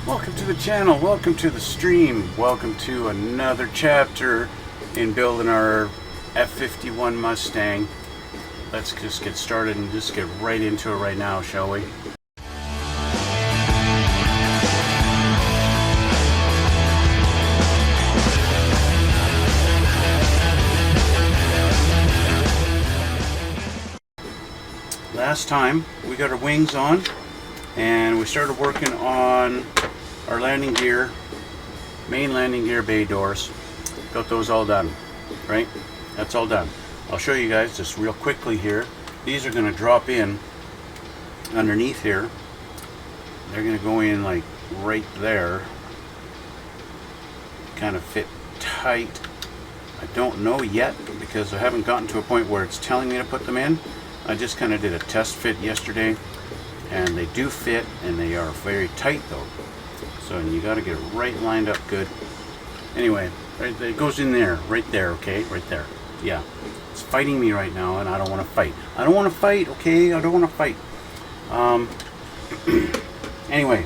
Welcome to the channel, welcome to the stream, welcome to another chapter in building our F-51 Mustang. Let's just get started and just get right into it right now, shall we? Last time we got our wings on and we started working on our landing gear, main landing gear bay doors. Got those all done, right? That's all done. I'll show you guys just real quickly here. These are going to drop in underneath here. They're going to go in like right there. Kind of fit tight. I don't know yet because I haven't gotten to a point where it's telling me to put them in. I just kind of did a test fit yesterday and they do fit and they are very tight though. So you got to get it right lined up good. Anyway, right, it goes in there, right there, okay? Right there. Yeah. It's fighting me right now and I don't want to fight. I don't want to fight, okay? I don't want to fight. Anyway,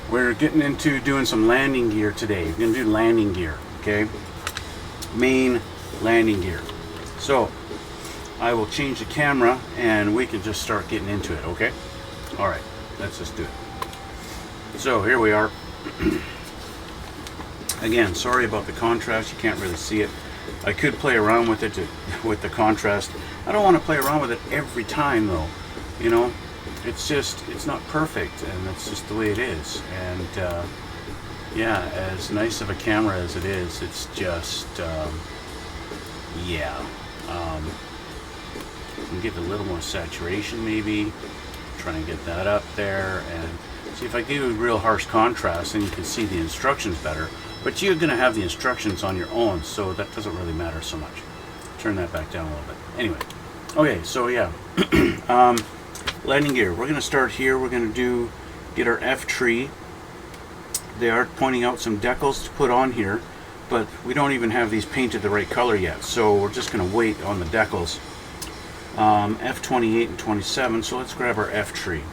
we're getting into doing some landing gear today. We're going to do landing gear, okay? Main landing gear. So, I will change the camera and we can just start getting into it, okay? Alright, let's just do it. So here we are. Again, sorry about the contrast, you can't really see it. I could play around with it with the contrast. I don't want to play around with it every time though. You know, it's not perfect and it's just the way it is. And yeah, as nice of a camera as it is, it's just, yeah. Can get a little more saturation maybe, try and get that up there, and see if I give you real harsh contrast then you can see the instructions better, but you're going to have the instructions on your own, so that doesn't really matter so much. Turn that back down a little bit. Anyway, okay, so yeah, landing gear, we're going to start here. We're going to get our F tree. They are pointing out some decals to put on here, but we don't even have these painted the right color yet, so we're just going to wait on the decals. F28 and 27, so let's grab our F tree.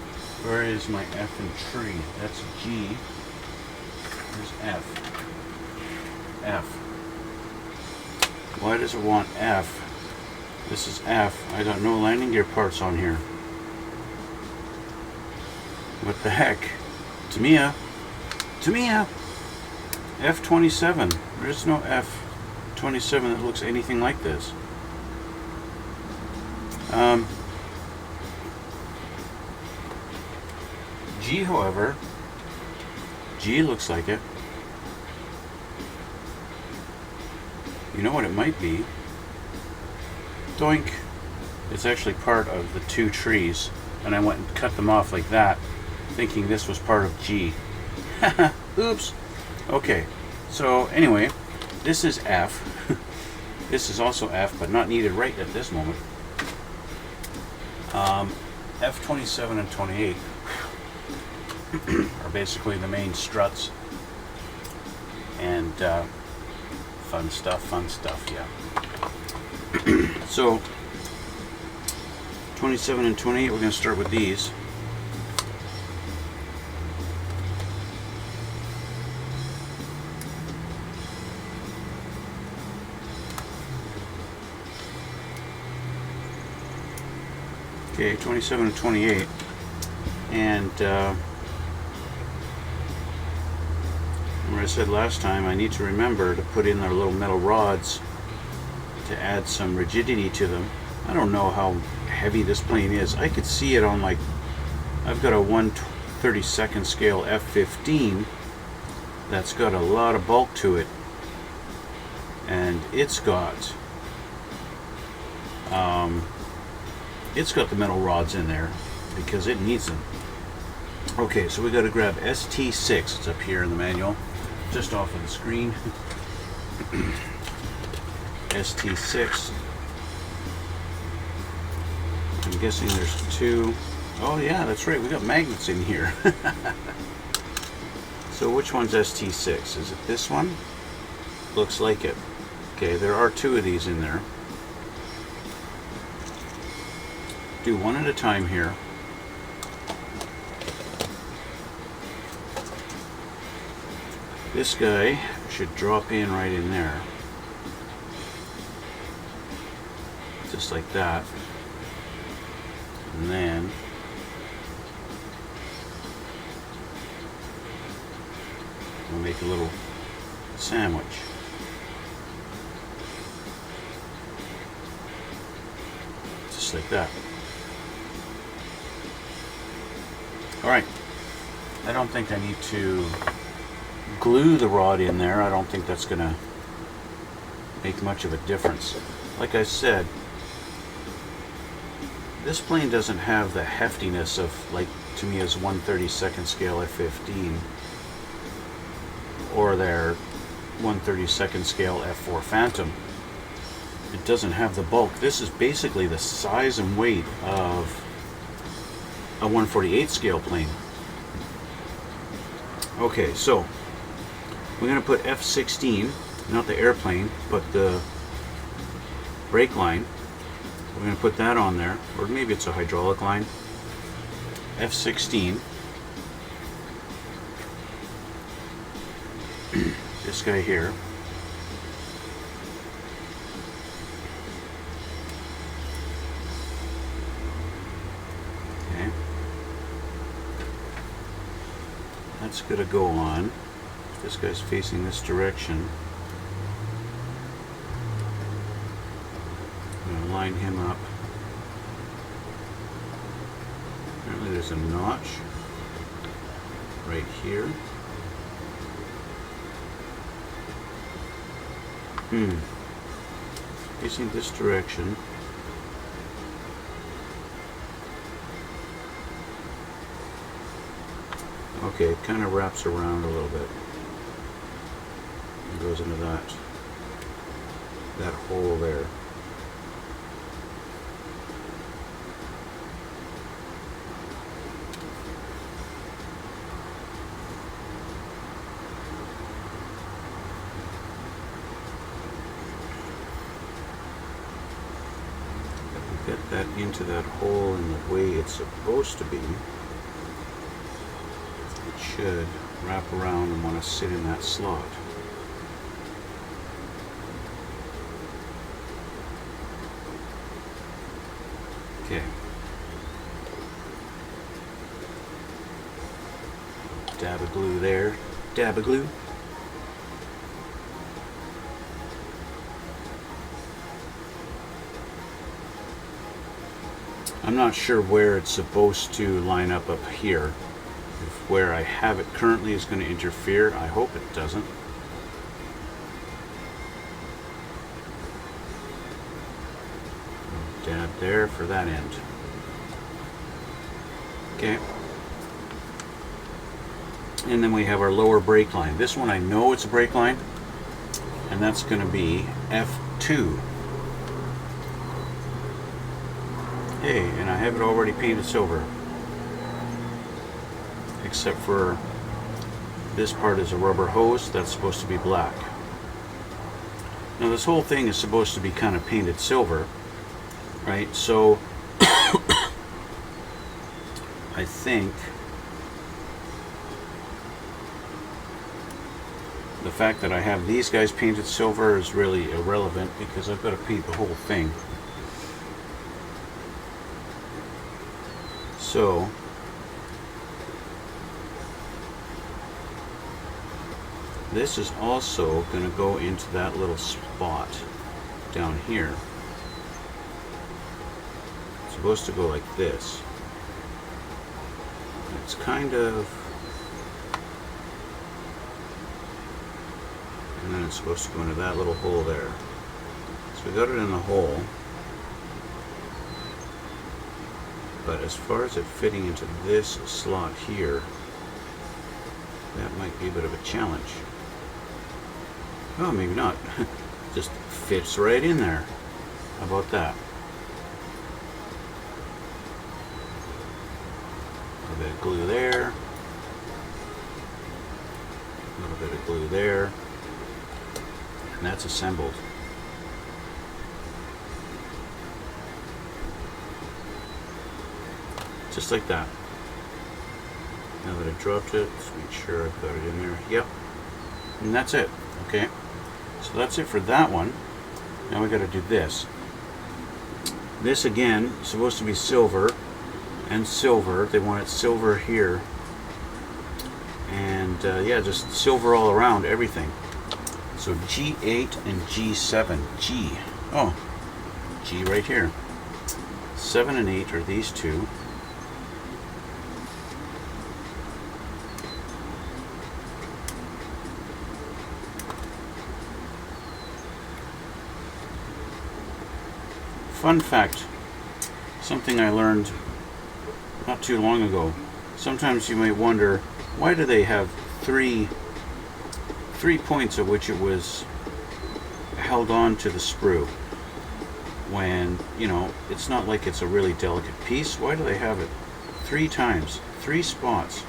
Where is my F and tree? That's G. Where's F? F. Why does it want F? This is F. I got no landing gear parts on here. What the heck? Tamiya. Tamiya! F27. There's no F27 that looks anything like this. G, however, G looks like it. You know what it might be? Doink! It's actually part of the two trees, and I went and cut them off like that, thinking this was part of G. Oops! Okay, so anyway, this is F. This is also F, but not needed right at this moment. F27 and 28 are basically the main struts, and fun stuff, yeah. So 27 and 28, we're going to start with these. Okay, 27 and 28, and remember I said last time I need to remember to put in our little metal rods to add some rigidity to them. I don't know how heavy this plane is. I could see it on, like, I've got a 1/32 scale F-15 that's got a lot of bulk to it, and it's got the metal rods in there because it needs them. Okay, so we got to grab ST6. It's up here in the manual, just off of the screen. ST6. I'm guessing there's two. Oh yeah, that's right. We got magnets in here. So which one's ST6? Is it this one? Looks like it. Okay, there are two of these in there. Do one at a time here. This guy should drop in right in there. Just like that. And then we'll make a little sandwich. Just like that. Alright. I don't think I need to glue the rod in there. I don't think that's going to make much of a difference. Like I said, this plane doesn't have the heftiness of like Tamiya's 1/32 scale F-15 or their 1/32 scale F-4 Phantom. It doesn't have the bulk. This is basically the size and weight of a 1/48 scale plane. Okay, so we're going to put F-16, not the airplane, but the brake line. We're going to put that on there, or maybe it's a hydraulic line. F-16. This guy here. Okay. That's going to go on. This guy's facing this direction. I'm going to line him up. Apparently there's a notch right here. Facing this direction. Okay, it kind of wraps around a little bit. It goes into that hole there. Get that into that hole in the way it's supposed to be. It should wrap around and want to sit in that slot. Okay. Dab of glue there. Dab of glue. I'm not sure where it's supposed to line up here. If where I have it currently is going to interfere. I hope it doesn't. Dab there for that end. Okay. And then we have our lower brake line. This one I know it's a brake line, and that's going to be F2. Hey, and I have it already painted silver. Except for this part is a rubber hose, that's supposed to be black. Now this whole thing is supposed to be kind of painted silver, right? So I think the fact that I have these guys painted silver is really irrelevant because I've got to paint the whole thing. So this is also going to go into that little spot down here. It's supposed to go like this. It's kind of, and then it's supposed to go into that little hole there. So we got it in the hole. But as far as it fitting into this slot here, that might be a bit of a challenge. Oh, maybe not. Just fits right in there. How about that? A little bit of glue there. A little bit of glue there. And that's assembled. Just like that. Now that I dropped it, let's make sure I've got it in there. Yep. And that's it. Okay, so that's it for that one. Now we got to do this. This again is supposed to be silver and silver. They want it silver here, and yeah, just silver all around everything. So G8 and G7. G right here. 7 and 8 are these two. Fun fact, something I learned not too long ago. Sometimes you might wonder, why do they have three points at which it was held on to the sprue? When, you know, it's not like it's a really delicate piece. Why do they have it 3 times, 3 spots?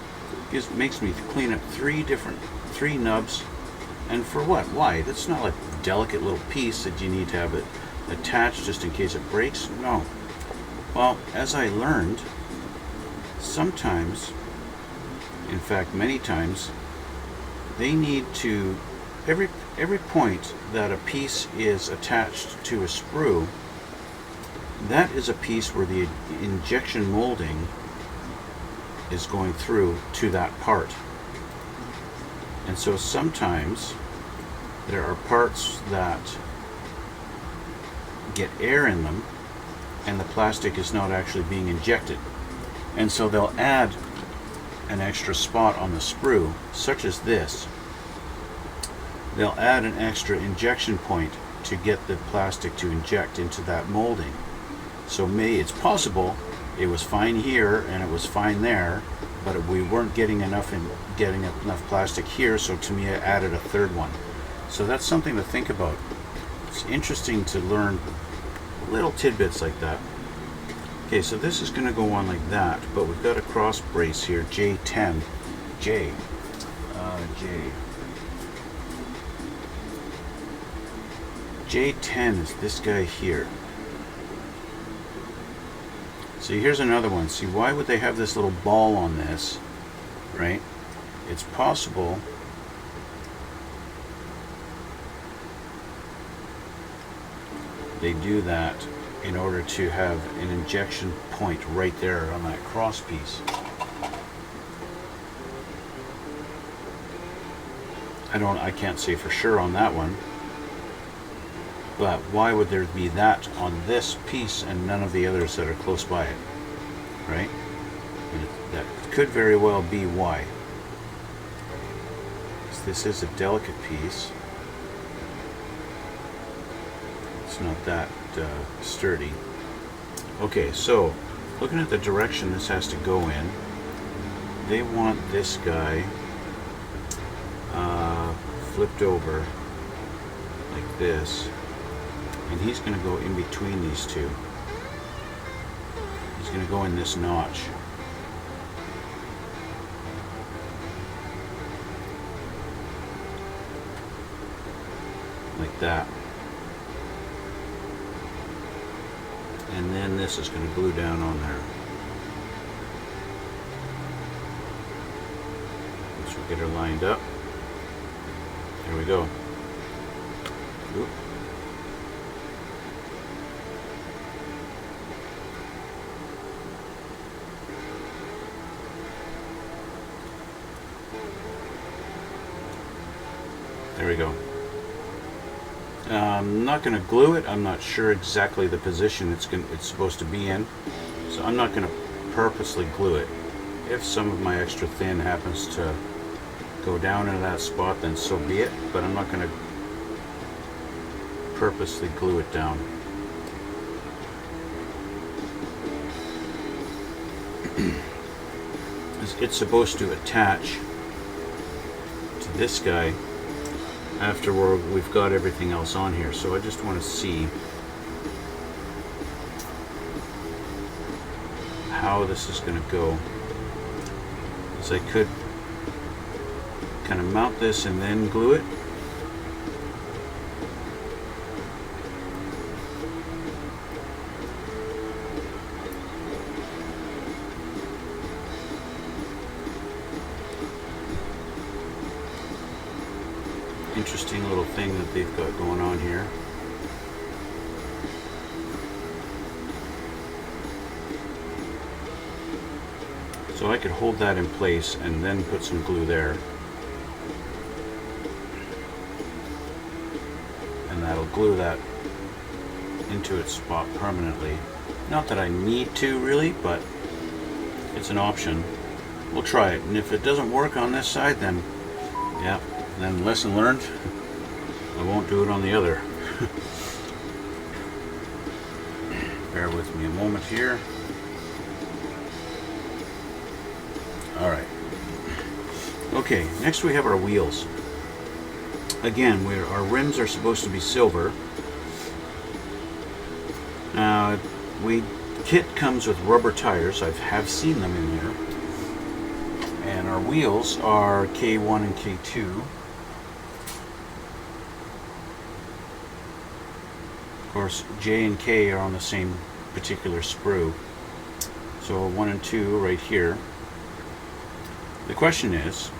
It makes me clean up 3 nubs. And for what? Why? That's not like a delicate little piece that you need to have it attached just in case it breaks. No. Well, as I learned, sometimes, in fact many times, they need to, every point that a piece is attached to a sprue, that is a piece where the injection molding is going through to that part. And so sometimes there are parts that get air in them and the plastic is not actually being injected, and so they'll add an extra spot on the sprue, such as this. They'll add an extra injection point to get the plastic to inject into that molding. So it's possible it was fine here and it was fine there, but we weren't getting enough plastic here, so Tamiya added a 3rd one. So that's something to think about. It's interesting to learn little tidbits like that. Okay, so this is going to go on like that, but we've got a cross brace here, J10. J10 is this guy here. See, here's another one. See, why would they have this little ball on this, right? It's possible they do that in order to have an injection point right there on that cross piece. I can't say for sure on that one, but why would there be that on this piece and none of the others that are close by it, right? And that could very well be why. This is a delicate piece. It's not that sturdy. Okay, so looking at the direction this has to go in, they want this guy flipped over like this, and he's going to go in between these two. He's going to go in this notch. Like that. And then this is going to glue down on there. Once we get her lined up, there we go. Oop. There we go. I'm not going to glue it. I'm not sure exactly the position it's supposed to be in, so I'm not going to purposely glue it. If some of my extra thin happens to go down into that spot, then so be it, but I'm not going to purposely glue it down. It's supposed to attach to this guy after we've got everything else on here, so I just want to see how this is going to go. So I could kind of mount this and then glue it. interesting little thing that they've got going on here. So I could hold that in place and then put some glue there. And that'll glue that into its spot permanently. Not that I need to really, but it's an option. We'll try it, and if it doesn't work on this side, then yeah, then lesson learned. I won't do it on the other. Bear with me a moment here. Alright. Okay, next we have our wheels. Again, our rims are supposed to be silver. Now, kit comes with rubber tires. I have seen them in there. And our wheels are K1 and K2. Of course, J and K are on the same particular sprue. So 1 and 2 right here. The question is,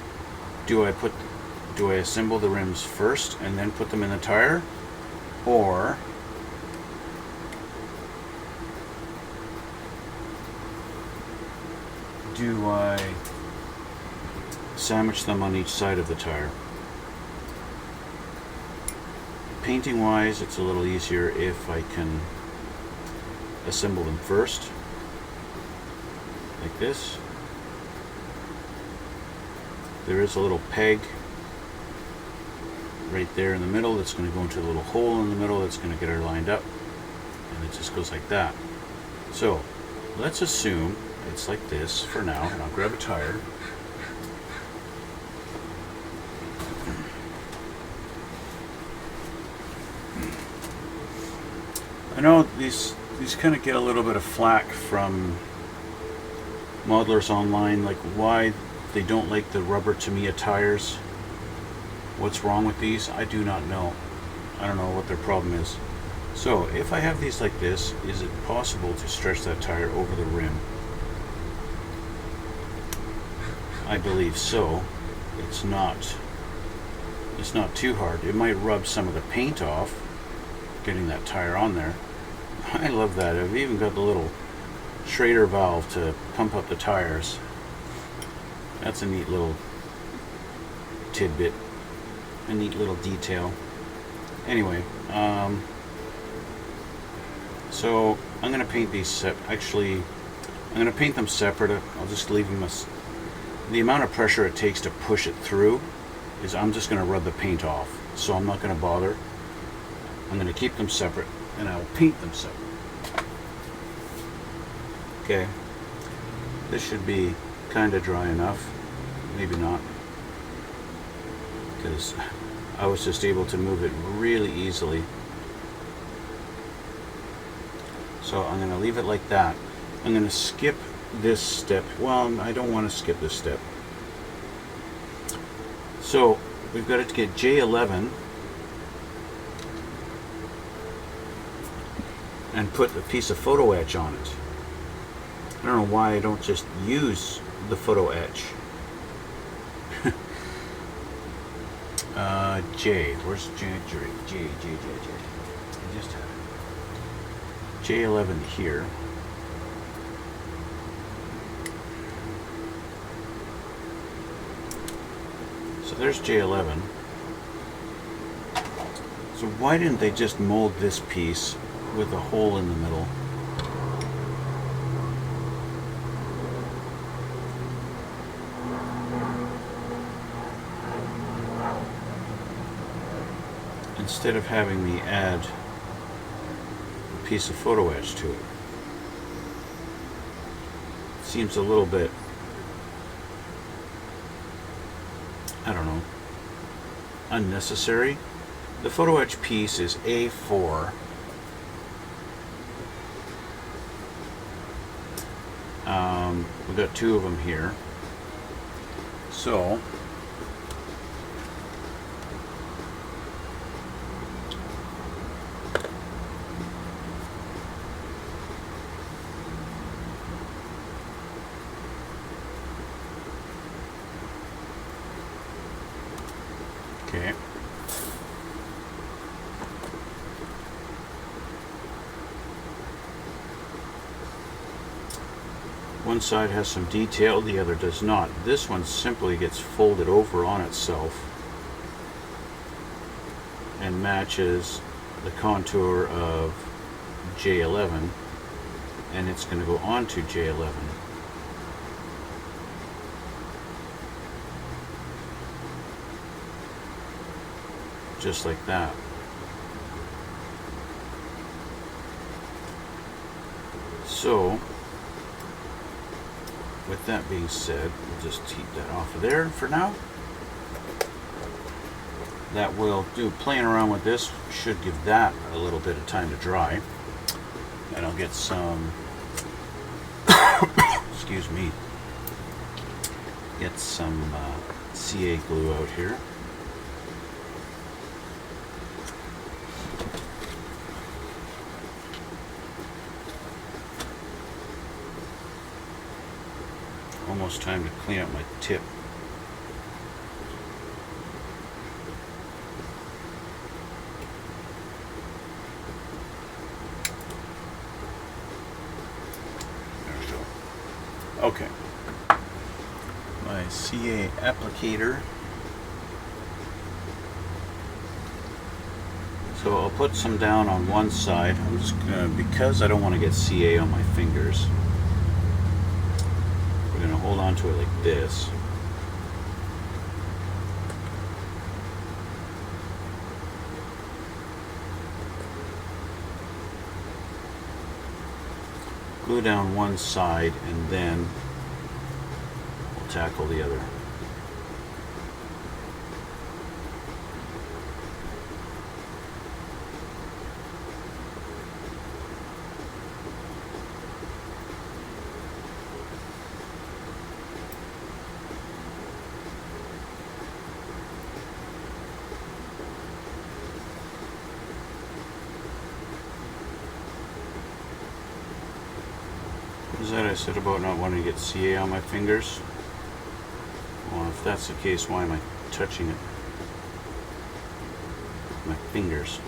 do I assemble the rims first and then put them in the tire, or do I sandwich them on each side of the tire? Painting wise, it's a little easier if I can assemble them first, like this. There is a little peg right there in the middle that's going to go into a little hole in the middle that's going to get her lined up, and it just goes like that. So let's assume it's like this for now, and I'll grab a tire. I know these kind of get a little bit of flack from modelers online, like why they don't like the rubber Tamiya tires. What's wrong with these? I do not know. I don't know what their problem is. So if I have these like this, is it possible to stretch that tire over the rim? I believe so. It's not too hard. It might rub some of the paint off getting that tire on there. I love that. I've even got the little Schrader valve to pump up the tires. That's a neat little tidbit, a neat little detail. Anyway, so I'm going to paint these actually, I'm going to paint them separate. I'll just leave them the amount of pressure it takes to push it through is I'm just going to rub the paint off. So I'm not going to bother. I'm going to keep them separate, and I'll paint them separate. Okay, this should be kind of dry enough. Maybe not, because I was just able to move it really easily. So I'm going to leave it like that. I'm going to skip this step. Well, I don't want to skip this step. So we've got to get J11 and put a piece of photo etch on it. I don't know why I don't just use the photo etch. J. Where's J? J. I just had it. J11 here. So there's J11. So why didn't they just mold this piece with a hole in the middle? Instead of having me add a piece of photo etch to it. Seems a little bit, I don't know, unnecessary. The photo etch piece is A4. We've got two of them here. So okay. One side has some detail, the other does not. This one simply gets folded over on itself and matches the contour of J11, and it's going to go onto J11. Just like that. So, with that being said, we'll just keep that off of there for now. That will do. Playing around with this should give that a little bit of time to dry. And I'll get some, excuse me, get some CA glue out here. Almost time to clean up my tip. There we go. Okay. My CA applicator. So I'll put some down on one side. I'm just gonna, because I don't want to get CA on my fingers, we're going to hold on to it like this. Glue down one side and then we'll tackle the other. What is that I said about not wanting to get CA on my fingers? Well, if that's the case, why am I touching it? My fingers.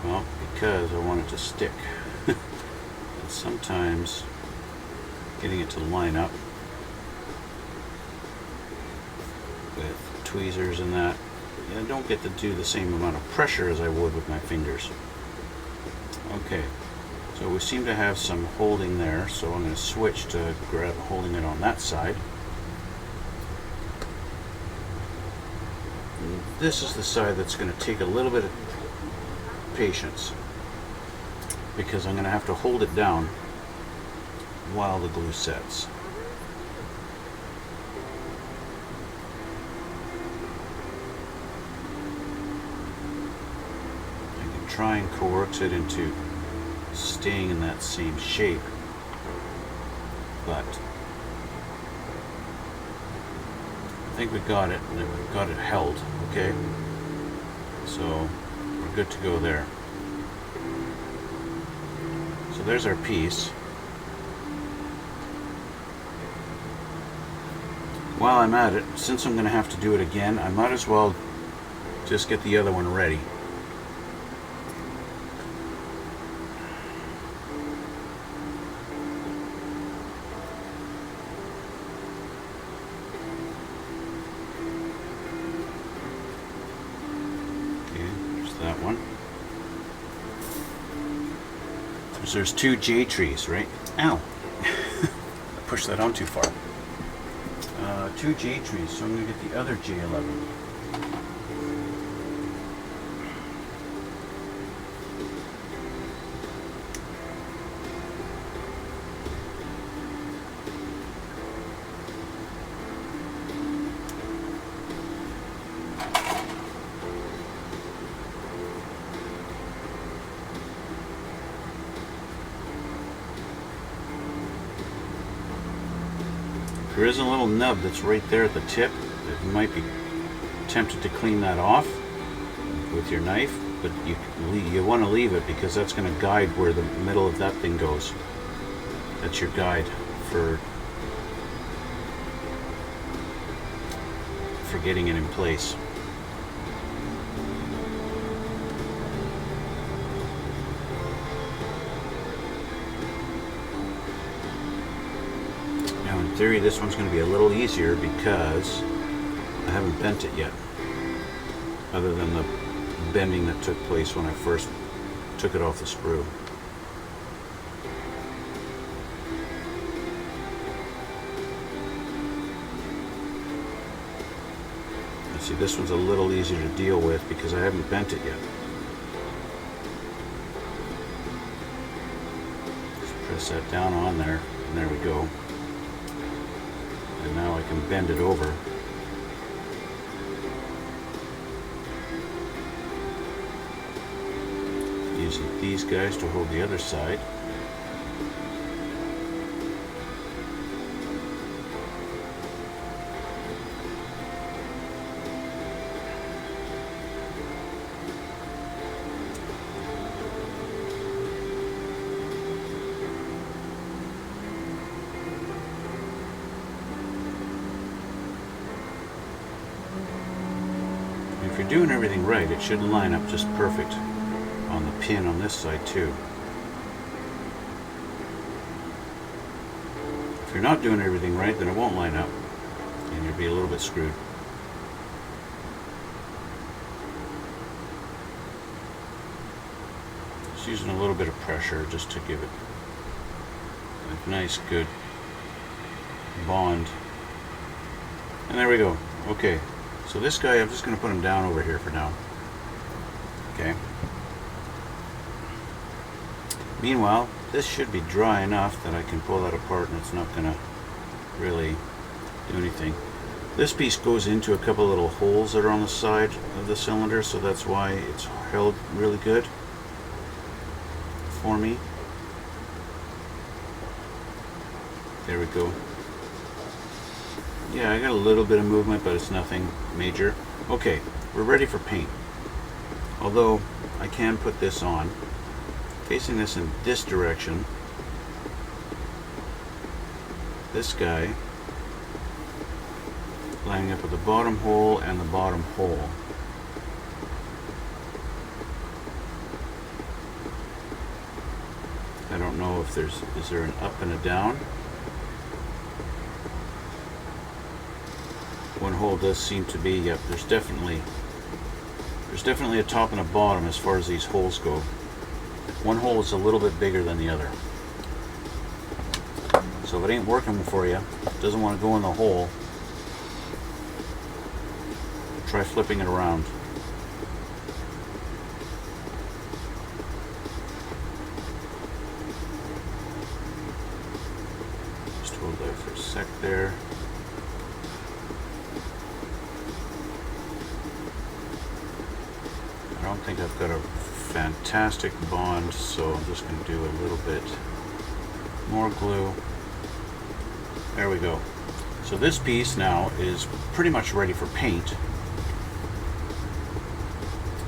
Well, because I want it to stick. And sometimes getting it to line up with tweezers and that, I don't get to do the same amount of pressure as I would with my fingers. Okay. So we seem to have some holding there, so I'm going to switch to holding it on that side. And this is the side that's going to take a little bit of patience, because I'm going to have to hold it down while the glue sets. I can try and coax it into staying in that same shape, but I think we got it. We've got it held. Okay, so we're good to go there. So there's our piece. While I'm at it, since I'm going to have to do it again, I might as well just get the other one ready. That one. There's two J trees, right? Ow! I pushed that on too far. Two J trees, so I'm going to get the other J11. There is a little nub that's right there at the tip. You might be tempted to clean that off with your knife, but you want to leave it because that's going to guide where the middle of that thing goes. That's your guide for getting it in place. theory, this one's going to be a little easier because I haven't bent it yet, other than the bending that took place when I first took it off the sprue. See, this one's a little easier to deal with because I haven't bent it yet. Just press that down on there, and there we go. And now I can bend it over. Using these guys to hold the other side. If you're doing everything right, it should line up just perfect on the pin on this side too. If you're not doing everything right, then it won't line up and you'll be a little bit screwed. Just using a little bit of pressure just to give it a nice good bond. And there we go. Okay. So this guy, I'm just going to put him down over here for now. Okay. Meanwhile, this should be dry enough that I can pull that apart and it's not going to really do anything. This piece goes into a couple little holes that are on the side of the cylinder, so that's why it's held really good for me. There we go. Yeah, I got a little bit of movement, but it's nothing major. Okay, we're ready for paint. Although I can put this on, facing this in this direction. This guy lining up with the bottom hole and the bottom hole. I don't know if is there an up and a down? One hole does seem to be, yep, there's definitely a top and a bottom as far as these holes go. One hole is a little bit bigger than the other. So if it ain't working for you, doesn't want to go in the hole, try flipping it around. Just hold that for a sec there. I don't think I've got a fantastic bond, so I'm just going to do a little bit more glue. There we go. So this piece now is pretty much ready for paint.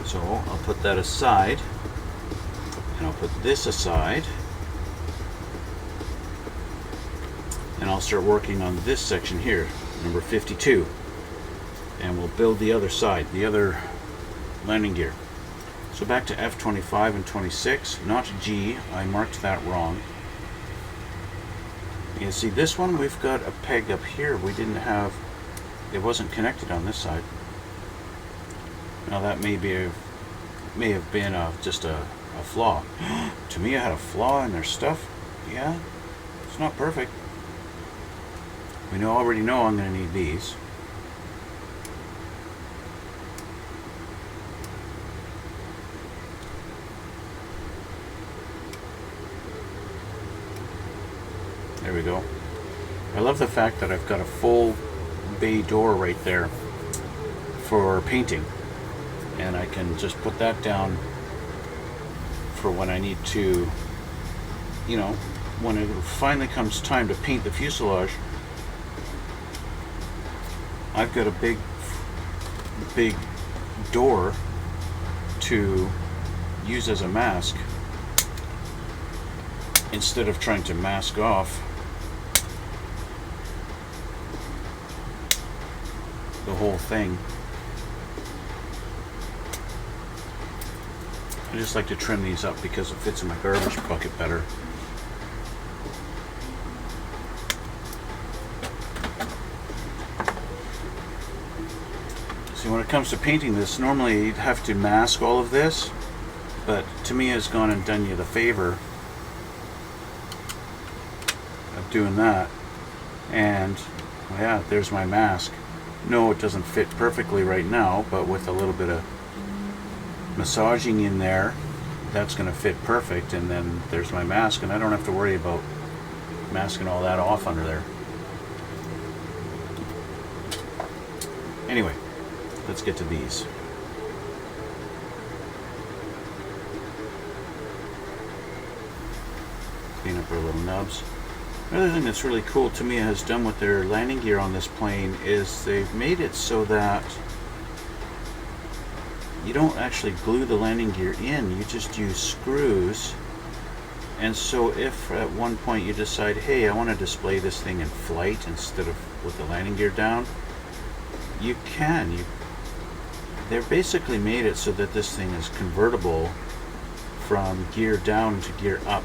So I'll put that aside, and I'll put this aside, and I'll start working on this section here, number 52, and we'll build the other side, the other landing gear. So back to F25 and 26, not G, I marked that wrong. You see this one, we've got a peg up here. We didn't have, it wasn't connected on this side. Now that may have been just a flaw. Tamiya had a flaw in their stuff. Yeah, it's not perfect. We already know I'm going to need these. There we go. I love the fact that I've got a full bay door right there for painting, and I can just put that down for when I need to, you know, when it finally comes time to paint the fuselage. I've got a big door to use as a mask instead of trying to mask off the whole thing. I just like to trim these up because it fits in my garbage bucket better. See, when it comes to painting this, normally you'd have to mask all of this, but Tamiya has gone and done you the favor of doing that. And well, yeah, there's my mask. No, it doesn't fit perfectly right now, but with a little bit of massaging in there, that's going to fit perfect. And then there's my mask, and I don't have to worry about masking all that off under there. Anyway, let's get to these. Clean up our little nubs. Another thing that's really cool Tamiya has done with their landing gear on this plane is they've made it so that you don't actually glue the landing gear in, you just use screws. And so if at one point you decide, hey, I want to display this thing in flight instead of with the landing gear down, you can. They're basically made it so that this thing is convertible from gear down to gear up,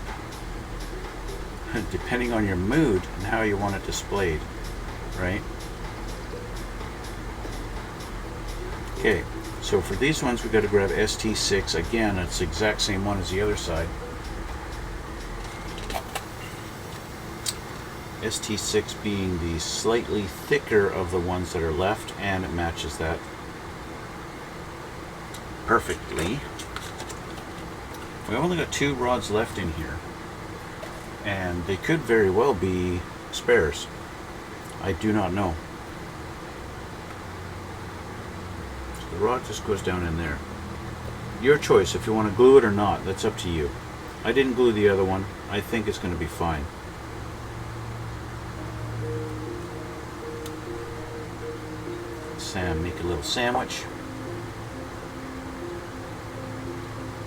depending on your mood and how you want it displayed, right? Okay, so for these ones we've got to grab ST6. Again, it's the exact same one as the other side. ST6 being the slightly thicker of the ones that are left, and it matches that perfectly. We've only got 2 rods left in here, and they could very well be spares. I do not know. So the rod just goes down in there. Your choice if you want to glue it or not. That's up to you. I didn't glue the other one. I think it's going to be fine. Sam, make a little sandwich.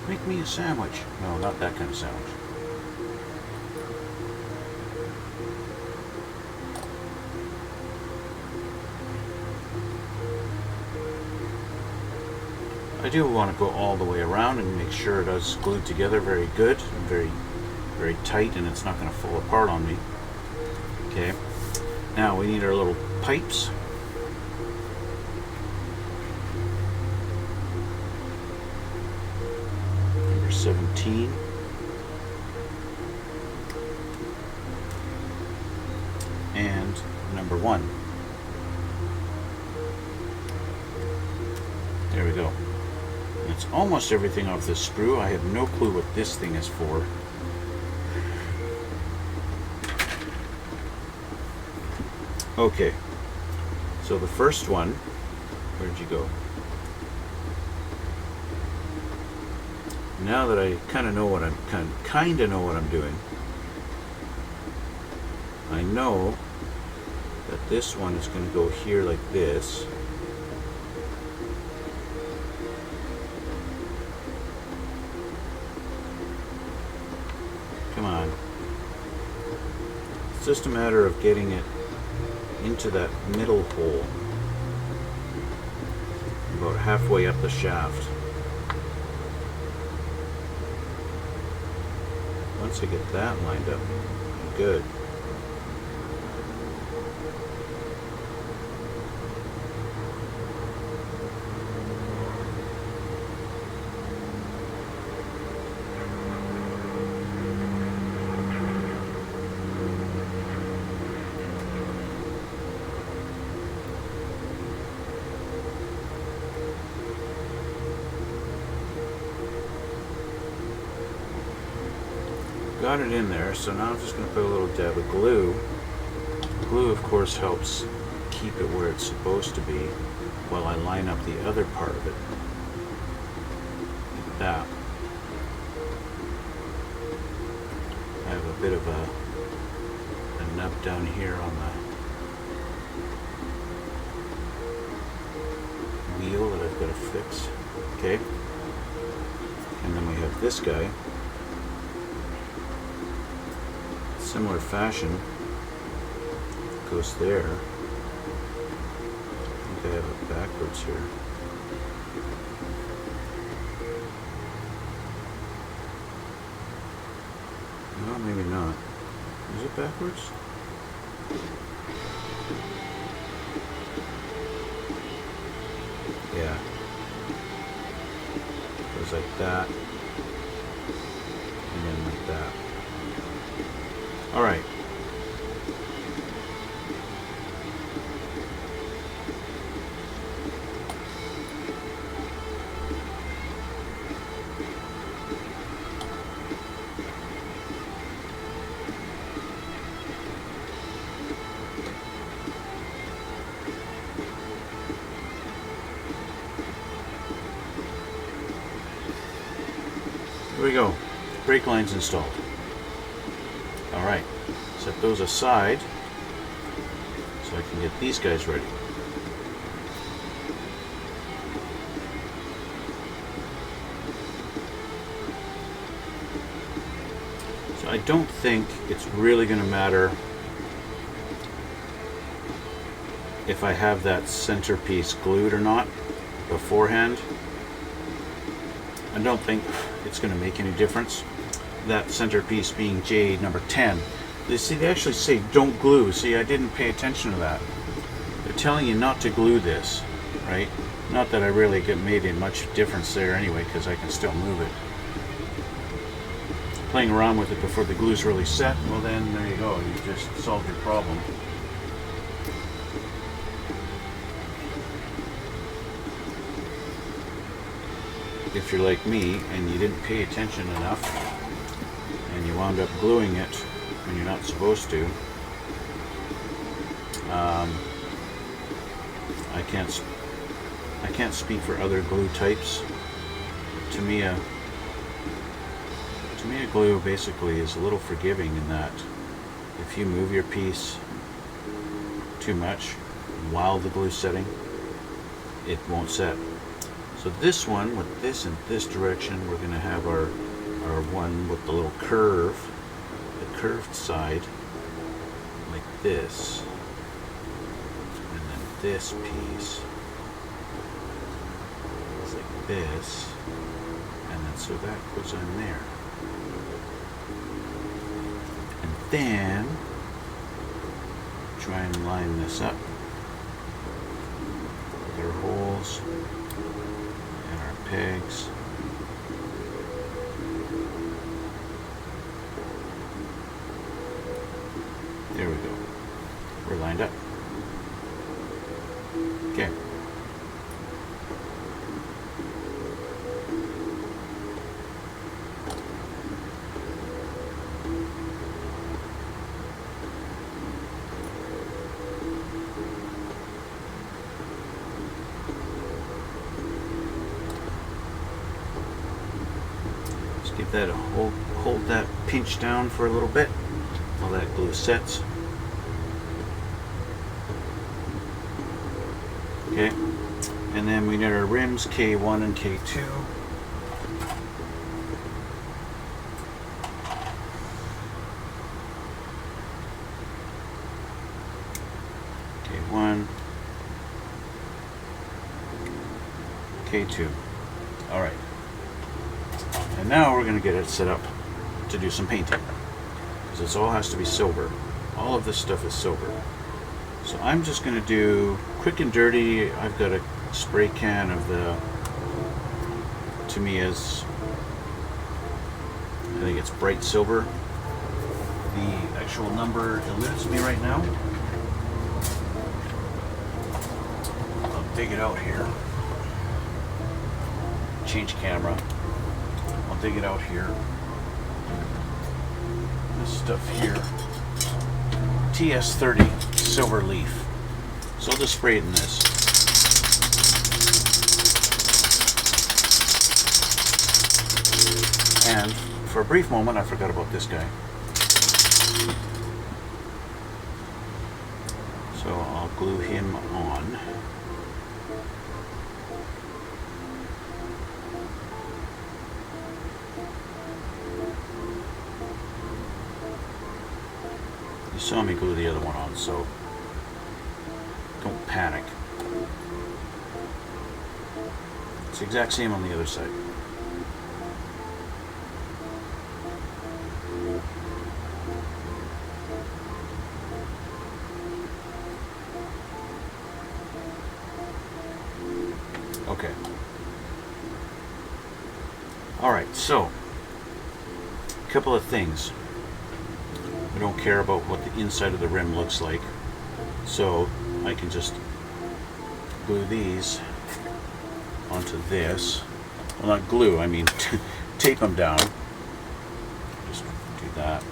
Make me a sandwich. No, not that kind of sandwich. I do want to go all the way around and make sure it is glued together very good and very, very tight, and it's not going to fall apart on me. Okay. Now we need our little pipes. Number 17. And number 1. There we go. It's almost everything off this screw. I have no clue what this thing is for. Okay, so the first one, where'd you go? Now that I kind of know what I'm know what I'm doing, I know that this one is going to go here like this. Come on. It's just a matter of getting it into that middle hole, about halfway up the shaft. Once I get that lined up, I'm good. Got it in there, so now I'm just going to put a little dab of glue. Glue, of course, helps keep it where it's supposed to be while I line up the other part of it. Like that. I have a bit of a nub down here on the wheel that I've got to fix. Okay. And then we have this guy. Similar fashion, goes there. I think I have it backwards here. No, maybe not. Is it backwards? Yeah. Goes like that. And then like that. Alright. Here we go. Brake lines installed. Alright, set those aside so I can get these guys ready. So I don't think it's really going to matter if I have that centerpiece glued or not beforehand. I don't think it's going to make any difference. That centerpiece being J number 10. They actually say don't glue. See, I didn't pay attention to that. They're telling you not to glue this, right? Not that I really made a much difference there anyway, because I can still move it. Playing around with it before the glue's really set, well then there you go. You just solved your problem. If you're like me and you didn't pay attention enough and you wound up gluing it when you're not supposed to, I can't speak for other glue types. Tamiya glue basically is a little forgiving in that if you move your piece too much while the glue's setting, it won't set. So this one, with this in this direction, we're going to have our one with the little curve, the curved side, like this. And then this piece is like this. And then so that goes on there. And then, try and line this up with our holes. Pegs. There we go. We're lined up. Okay. Give that a hold that pinch down for a little bit while that glue sets. Okay, and then we need our rims K1 and K2. K1, K2. All right. And now we're going to get it set up to do some painting, because this all has to be silver. All of this stuff is silver. So I'm just going to do quick and dirty. I've got a spray can of the Tamiya's, I think it's bright silver. The actual number eludes me right now. I'll dig it out here. Change camera. Dig it out here. This stuff here, TS30 silver leaf. So I'll just spray it in this. And for a brief moment, I forgot about this guy. So I'll glue him on. You saw me glue the other one on, so don't panic. It's the exact same on the other side. Okay. Alright, so a couple of things. We don't care about what the inside of the rim looks like, so I can just glue these onto this. Well, not glue, I mean tape them down. Just do that.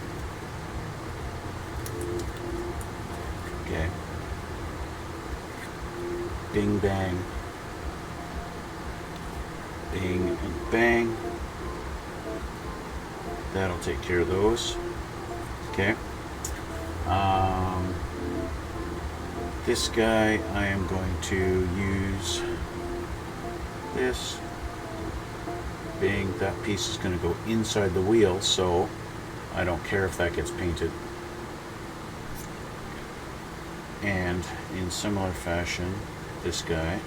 Okay. Bing, bang. Bing and bang. That'll take care of those. Okay. This guy, I am going to use this. Bing, that piece is going to go inside the wheel, so I don't care if that gets painted. And in similar fashion, this guy.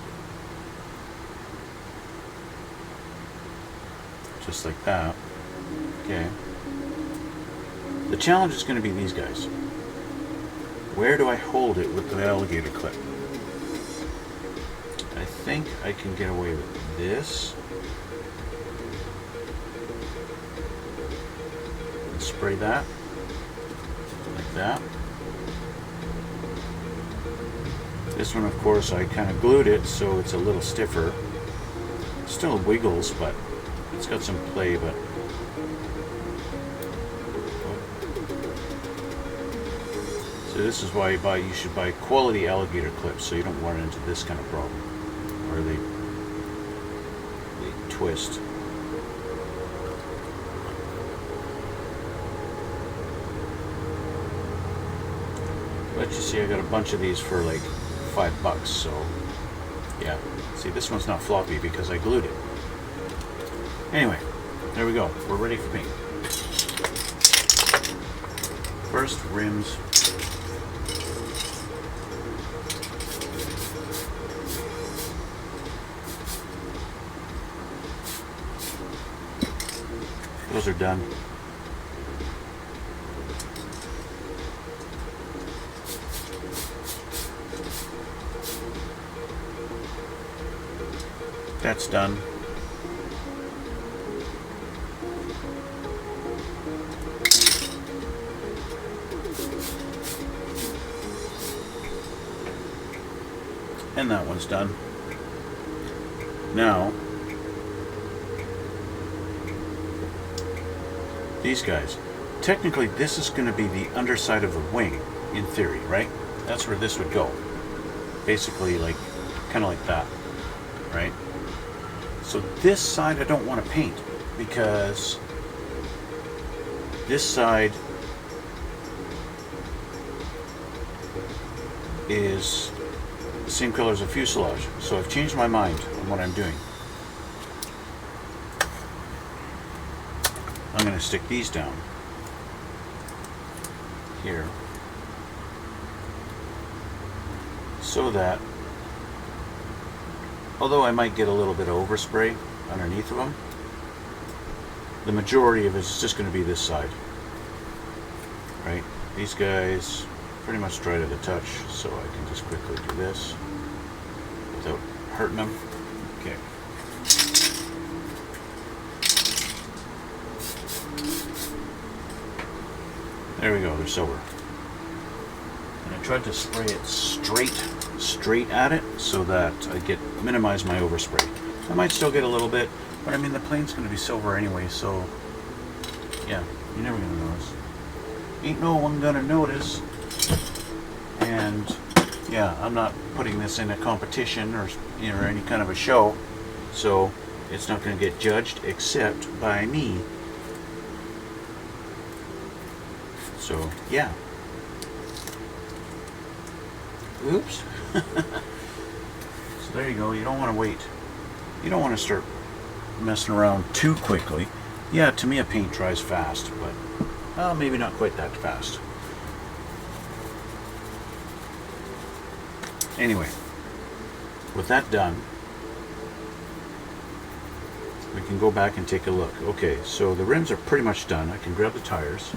Just like that. Okay. The challenge is going to be these guys. Where do I hold it with the alligator clip? I think I can get away with this. And spray that. Like that. This one, of course, I kind of glued it so it's a little stiffer. Still wiggles, but it's got some play, but so this is why you should buy quality alligator clips, so you don't run into this kind of problem where they twist. But you see, I got a bunch of these for like $5, so yeah. See, this one's not floppy because I glued it. Anyway, there we go. We're ready for paint. First, rims. Those are done. That's done. And that one's done. Now, these guys. Technically, this is going to be the underside of the wing, in theory, right? That's where this would go. Basically, like, kind of like that, right? So this side I don't want to paint because this side is the same color as the fuselage. So I've changed my mind on what I'm doing. I'm going to stick these down here so that, although I might get a little bit of overspray underneath of them, the majority of it is just going to be this side, right? These guys pretty much dry to the touch, so I can just quickly do this without hurting them. Okay. There we go, they're silver. And I tried to spray it straight at it so that I minimize my overspray. I might still get a little bit, but I mean the plane's going to be silver anyway, so yeah, you're never going to notice. Ain't no one going to notice. And yeah, I'm not putting this in a competition or any kind of a show, so it's not going to get judged except by me. So yeah. Oops. So there you go. You don't want to wait. You don't want to start messing around too quickly. Yeah, Tamiya paint dries fast, but maybe not quite that fast. Anyway, with that done, we can go back and take a look. Okay, so the rims are pretty much done. I can grab the tires.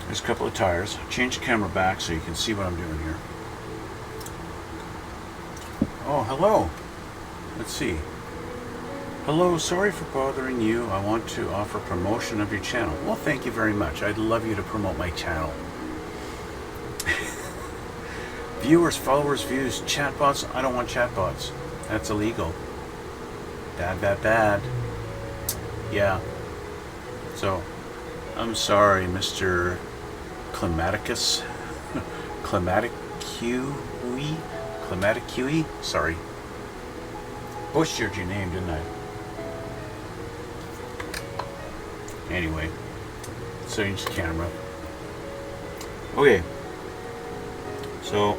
There's a couple of tires. Change the camera back so you can see what I'm doing here. Oh, hello. Let's see. Hello, sorry for bothering you. I want to offer promotion of your channel. Well, thank you very much. I'd love you to promote my channel. Viewers, followers, views, chatbots. I don't want chatbots. That's illegal. Bad, bad, bad. Yeah. So, I'm sorry, Mr. Climaticus. Climaticue? Sorry. Butchered your name, didn't I? Anyway, change the camera. Okay. So,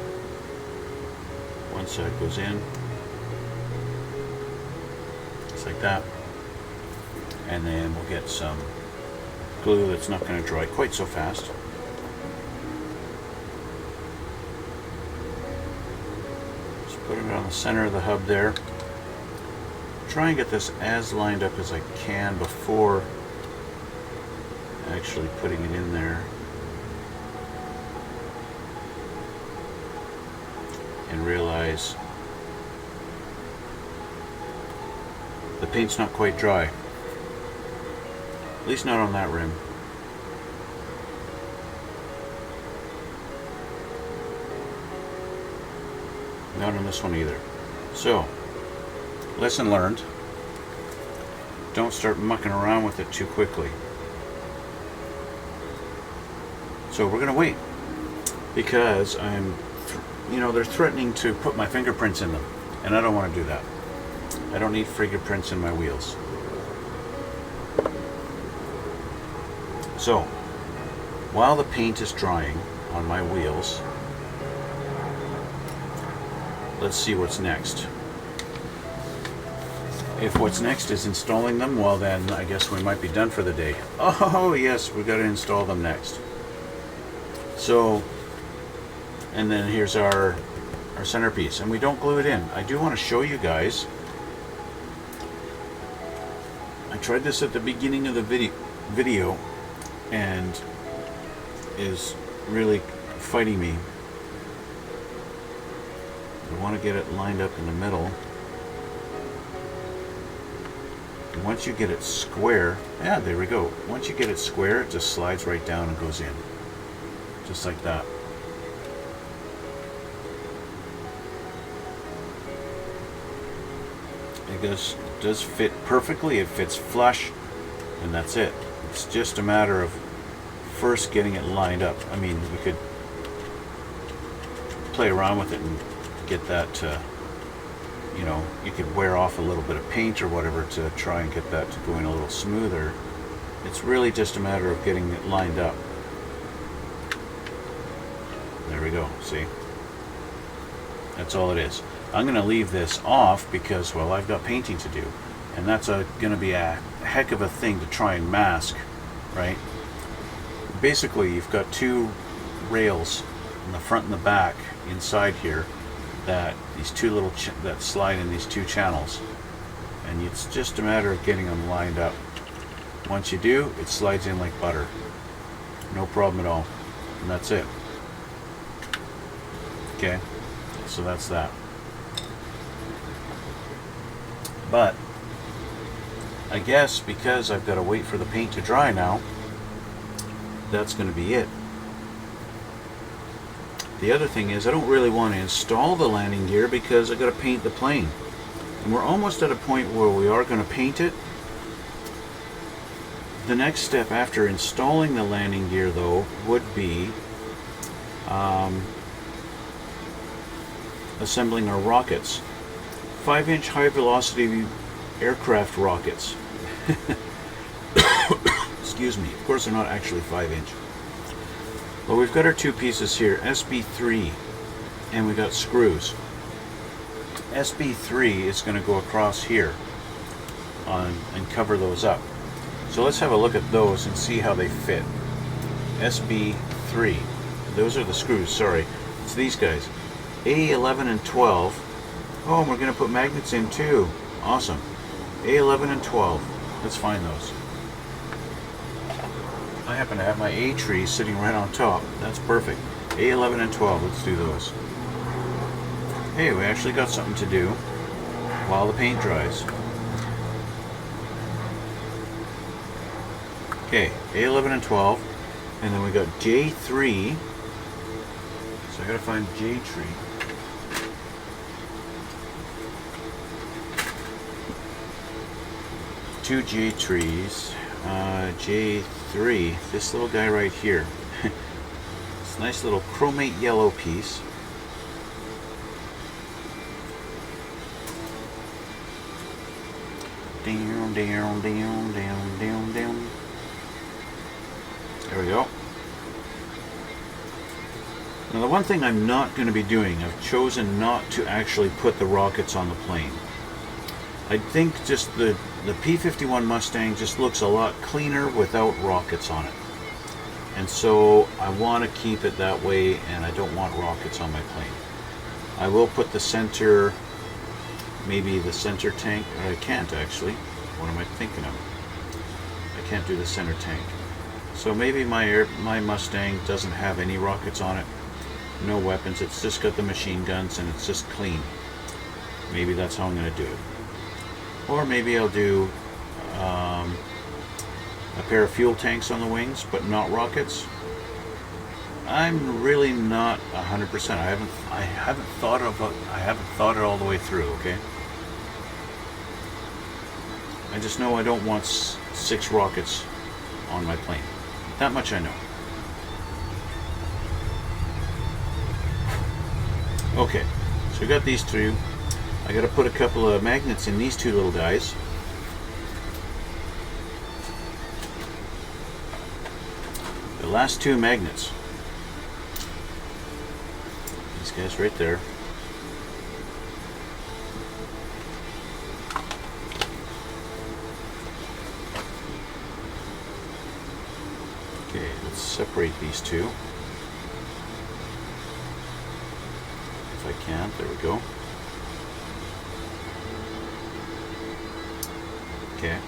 one side goes in. Just like that. And then we'll get some glue that's not going to dry quite so fast. Just put it on the center of the hub there. Try and get this as lined up as I can before actually putting it in there. And realize the paint's not quite dry. At least not on that rim. Not on this one either. So, lesson learned. Don't start mucking around with it too quickly. So we're going to wait. Because they're threatening to put my fingerprints in them. And I don't want to do that. I don't need fingerprints in my wheels. So, while the paint is drying on my wheels, let's see what's next. If what's next is installing them, well then I guess we might be done for the day. Oh yes, we got to install them next. So, and then here's our centerpiece, and we don't glue it in. I do want to show you guys. I tried this at the beginning of the video and is really fighting me. I want to get it lined up in the middle. And once you get it square, yeah, there we go. Once you get it square, it just slides right down and goes in. Just like that. It does fit perfectly. It fits flush, and that's it. It's just a matter of first getting it lined up. I mean, we could play around with it and get that you could wear off a little bit of paint or whatever to try and get that to going a little smoother. It's really just a matter of getting it lined up. There we go, see? That's all it is. I'm going to leave this off because, well, I've got painting to do. And that's going to be a heck of a thing to try and mask, right? Basically, you've got two rails in the front and the back inside here that these two little that slide in these two channels, and it's just a matter of getting them lined up. Once you do, it slides in like butter, no problem at all, and that's it. Okay, so that's that. But I guess because I've got to wait for the paint to dry now, that's going to be it. The other thing is, I don't really want to install the landing gear because I've got to paint the plane. And we're almost at a point where we are going to paint it. The next step after installing the landing gear, though, would be assembling our rockets. 5-inch high-velocity aircraft rockets. Excuse me. Of course, they're not actually 5-inch. Well, we've got our two pieces here, SB3, and we got screws. SB3 is going to go across here and cover those up. So let's have a look at those and see how they fit. SB3. Those are the screws, sorry. It's these guys. A11 and 12. Oh, and we're going to put magnets in too. Awesome. A11 and 12. Let's find those. I happen to have my A tree sitting right on top. That's perfect. A11 and 12, let's do those. Hey, we actually got something to do while the paint dries. Okay, A11 and 12, and then we got J3. So I gotta find J tree. Two J trees. J3, this little guy right here. This nice little chromate yellow piece. Down, down, down, down, down, down. There we go. Now the one thing I'm not going to be doing, I've chosen not to actually put the rockets on the plane. I think just the P-51 Mustang just looks a lot cleaner without rockets on it. And so I want to keep it that way, and I don't want rockets on my plane. I will put the center, maybe the center tank, or I can't actually. What am I thinking of? I can't do the center tank. So maybe my Mustang doesn't have any rockets on it. No weapons, it's just got the machine guns and it's just clean. Maybe that's how I'm going to do it. Or maybe I'll do a pair of fuel tanks on the wings, but not rockets. I'm really not 100%. I haven't thought it all the way through. Okay. I just know I don't want 6 rockets on my plane. That much I know. Okay, so we got these two. I got to put a couple of magnets in these two little guys. The last 2 magnets. These guys right there. Okay, let's separate these two. If I can, there we go. Okay.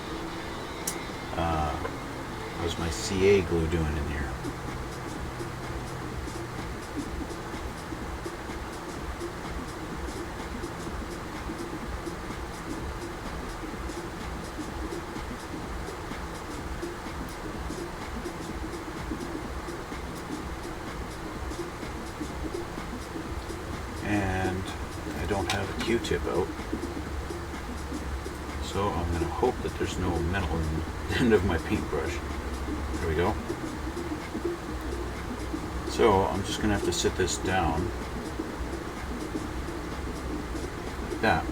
How's my CA glue doing in here? And I don't have a Q-tip out. So I'm going to hope that there's no metal in the end of my paintbrush. There we go. So I'm just going to have to sit this down like that.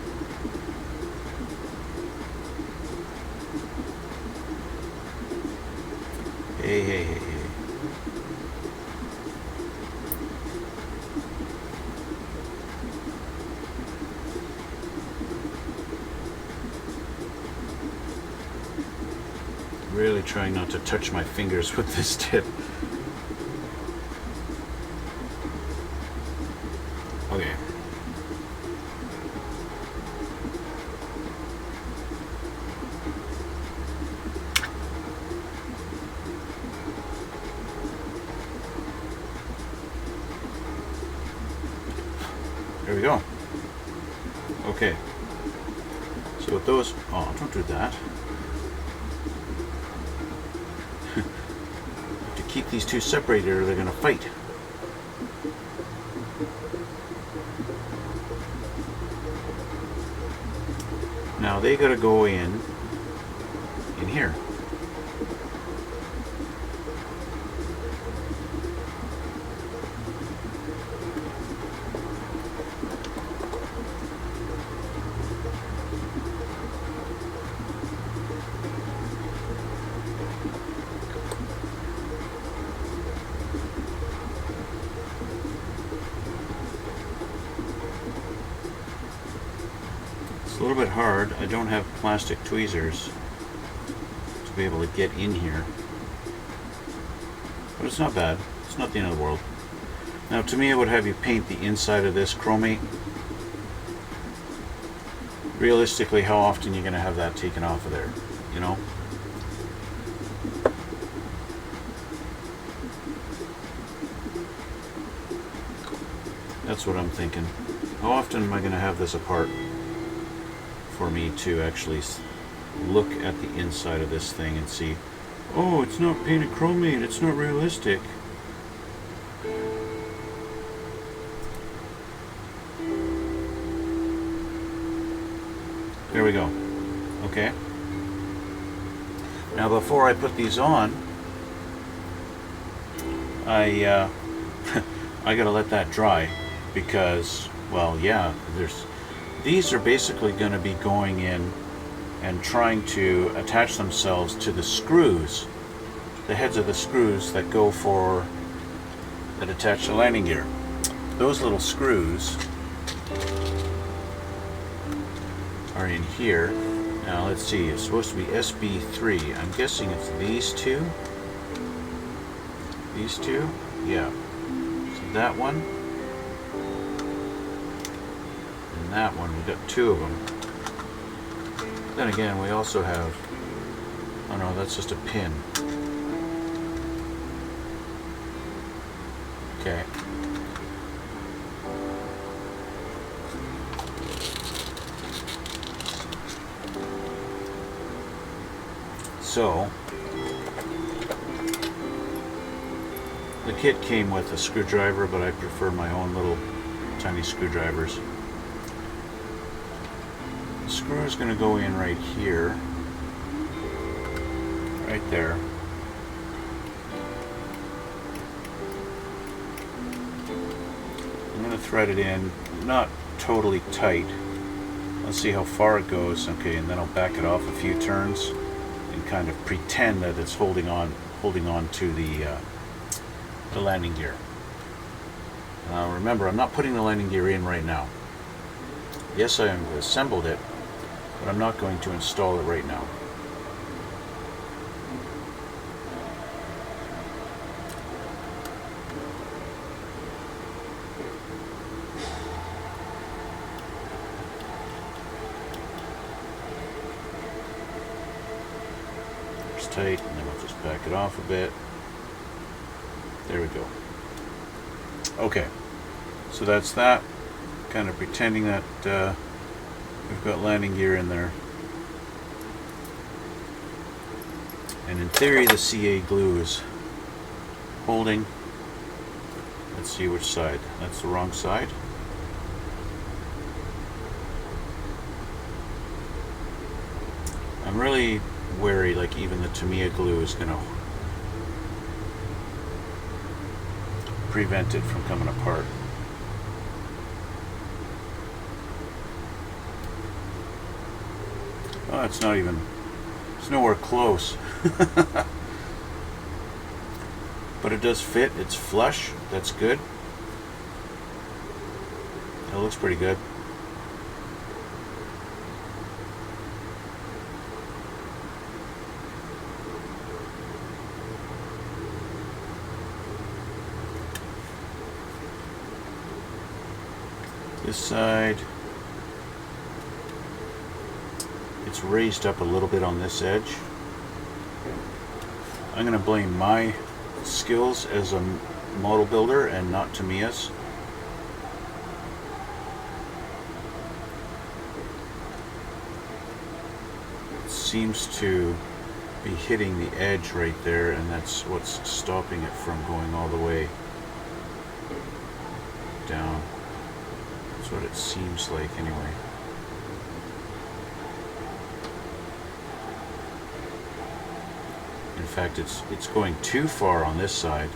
Hey, hey, hey, hey. Really trying not to touch my fingers with this tip. Okay. There we go. Okay. So with those, oh, don't do that. To keep these two separated or they're going to fight. Now they got to go in here. A little bit hard. I don't have plastic tweezers to be able to get in here, but it's not bad. It's not the end of the world. Now to me I would have you paint the inside of this chromate. Realistically, how often are you going to have that taken off of there, you know? That's what I'm thinking. How often am I going to have this apart for me to actually look at the inside of this thing and see, oh, it's not painted chromate, it's not realistic. There we go. Okay. Now before I put these on, I I gotta let that dry because, well, yeah, these are basically going to be going in and trying to attach themselves to the screws, the heads of the screws that attach the landing gear. Those little screws are in here. Now let's see, it's supposed to be SB3. I'm guessing it's these two. These two? Yeah. So that one. And that one. We've got two of them. Then again, we also have... Oh no, that's just a pin. Okay. So, the kit came with a screwdriver, but I prefer my own little tiny screwdrivers. The screw is going to go in right here, right there. I'm going to thread it in, not totally tight. Let's see how far it goes. Okay, and then I'll back it off a few turns and kind of pretend that it's holding on to the landing gear. Remember, I'm not putting the landing gear in right now. Yes, I have assembled it, but I'm not going to install it right now. It's tight, and then I'll just back it off a bit. There we go. Okay, so that's that. Kind of pretending that we've got landing gear in there. And in theory, the CA glue is holding. Let's see which side. That's the wrong side. I'm really wary, like even the Tamiya glue is going to prevent it from coming apart. Oh, it's not even, it's nowhere close. But it does fit, it's flush, that's good. It looks pretty good. This side, it's raised up a little bit on this edge. I'm going to blame my skills as a model builder and not Tamiya's. It seems to be hitting the edge right there, and that's what's stopping it from going all the way down. That's what it seems like anyway. In fact, it's going too far on this side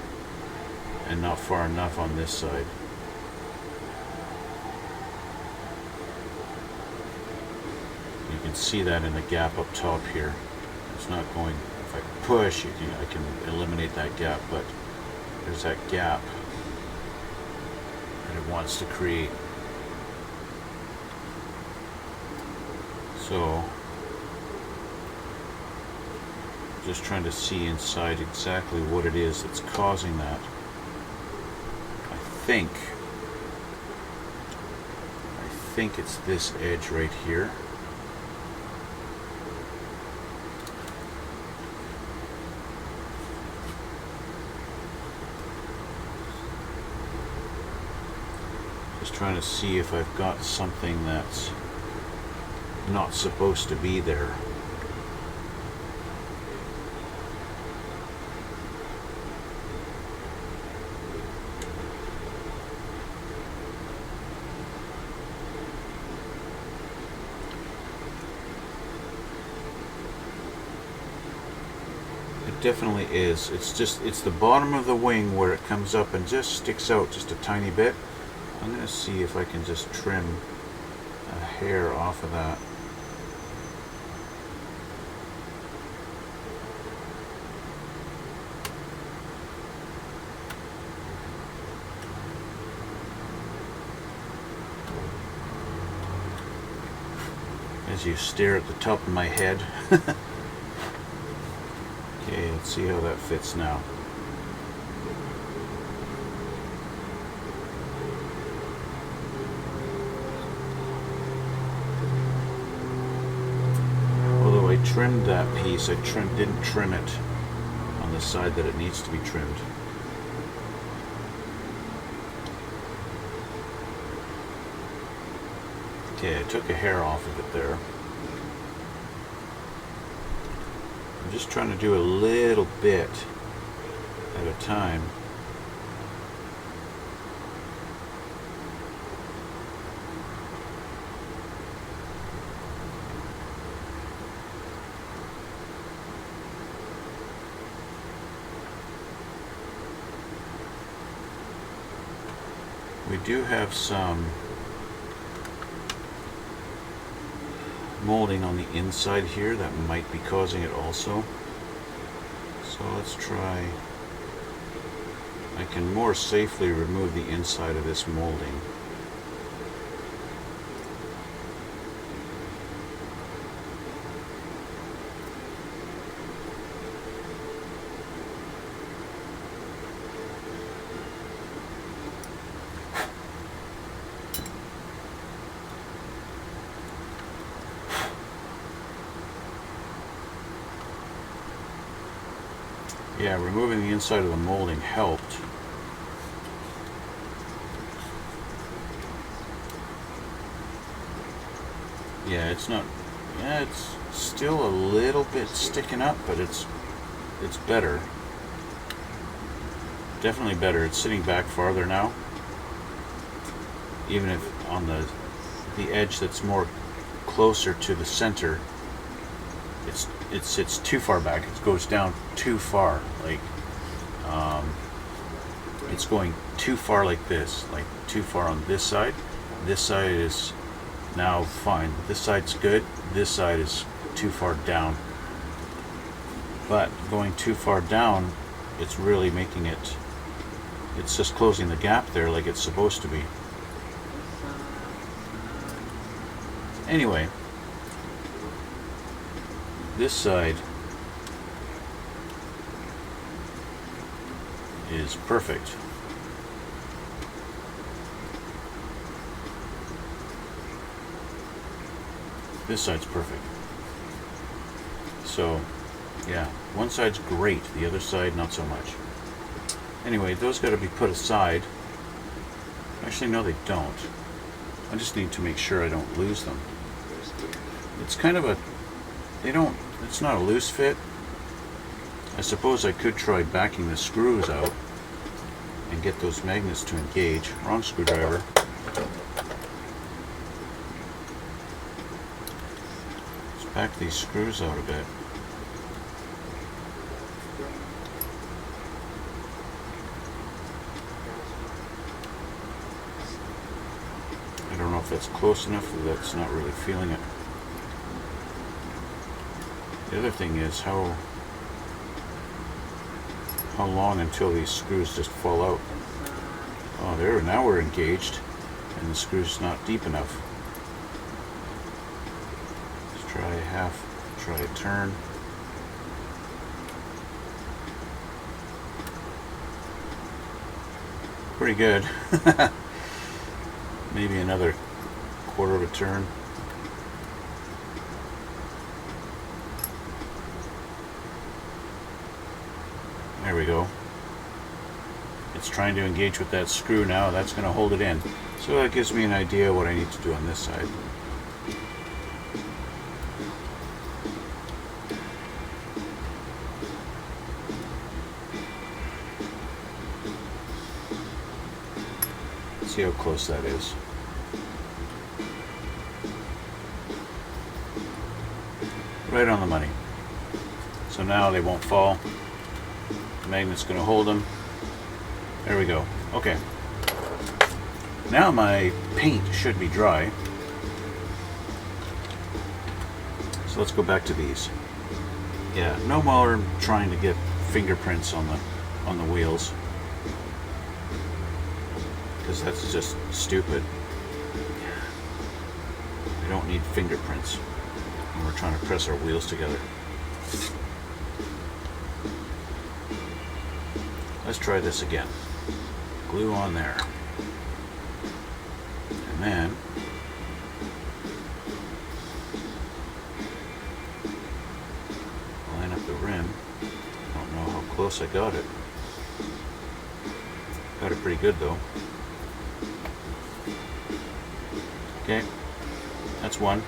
and not far enough on this side. You can see that in the gap up top here. It's not going, if I push, I can eliminate that gap, but there's that gap that it wants to create. So, just trying to see inside exactly what it is that's causing that. I think it's this edge right here. Just trying to see if I've got something that's not supposed to be there. Definitely is. It's the bottom of the wing where it comes up and just sticks out just a tiny bit. I'm going to see if I can just trim a hair off of that. As you stare at the top of my head. Okay, let's see how that fits now. Although I trimmed that piece, I didn't trim it on the side that it needs to be trimmed. Okay, I took a hair off of it there. I'm just trying to do a little bit at a time. We do have some molding on the inside here that might be causing it also. So let's try. I can more safely remove the inside of this molding. Yeah, removing the inside of the molding helped. Yeah, it's not. Yeah, it's still a little bit sticking up, but it's better. Definitely better. It's sitting back farther now. Even if on the edge that's more closer to the center, it sits too far back. It goes down too far. Like it's going too far like this. Like too far on this side. This side is now fine. This side's good. This side is too far down. But going too far down, it's really making it. It's just closing the gap there like it's supposed to be. Anyway. This side is perfect. This side's perfect. So, yeah, one side's great, the other side not so much. Anyway, those got to be put aside. Actually, no, they don't. I just need to make sure I don't lose them. It's kind of a it's not a loose fit. I suppose I could try backing the screws out and get those magnets to engage. Wrong screwdriver. Let's back these screws out a bit. I don't know if that's close enough or that's not really feeling it. The other thing is how long until these screws just fall out. Oh, there, now we're engaged and the screw's not deep enough. Let's try a turn. Pretty good. Maybe another quarter of a turn. There we go. it's trying to engage with that screw now. That's going to hold it in. So that gives me an idea what I need to do on this side. See how close that is. Right on the money. So now they won't fall. The magnet's going to hold them. There we go. Okay. Now my paint should be dry. So let's go back to these. Yeah, no more trying to get fingerprints on the wheels, because that's just stupid. We don't need fingerprints when we're trying to press our wheels together. Let's try this again. Glue on there. And then line up the rim. I don't know how close I got it. Got it pretty good though. Okay, that's one.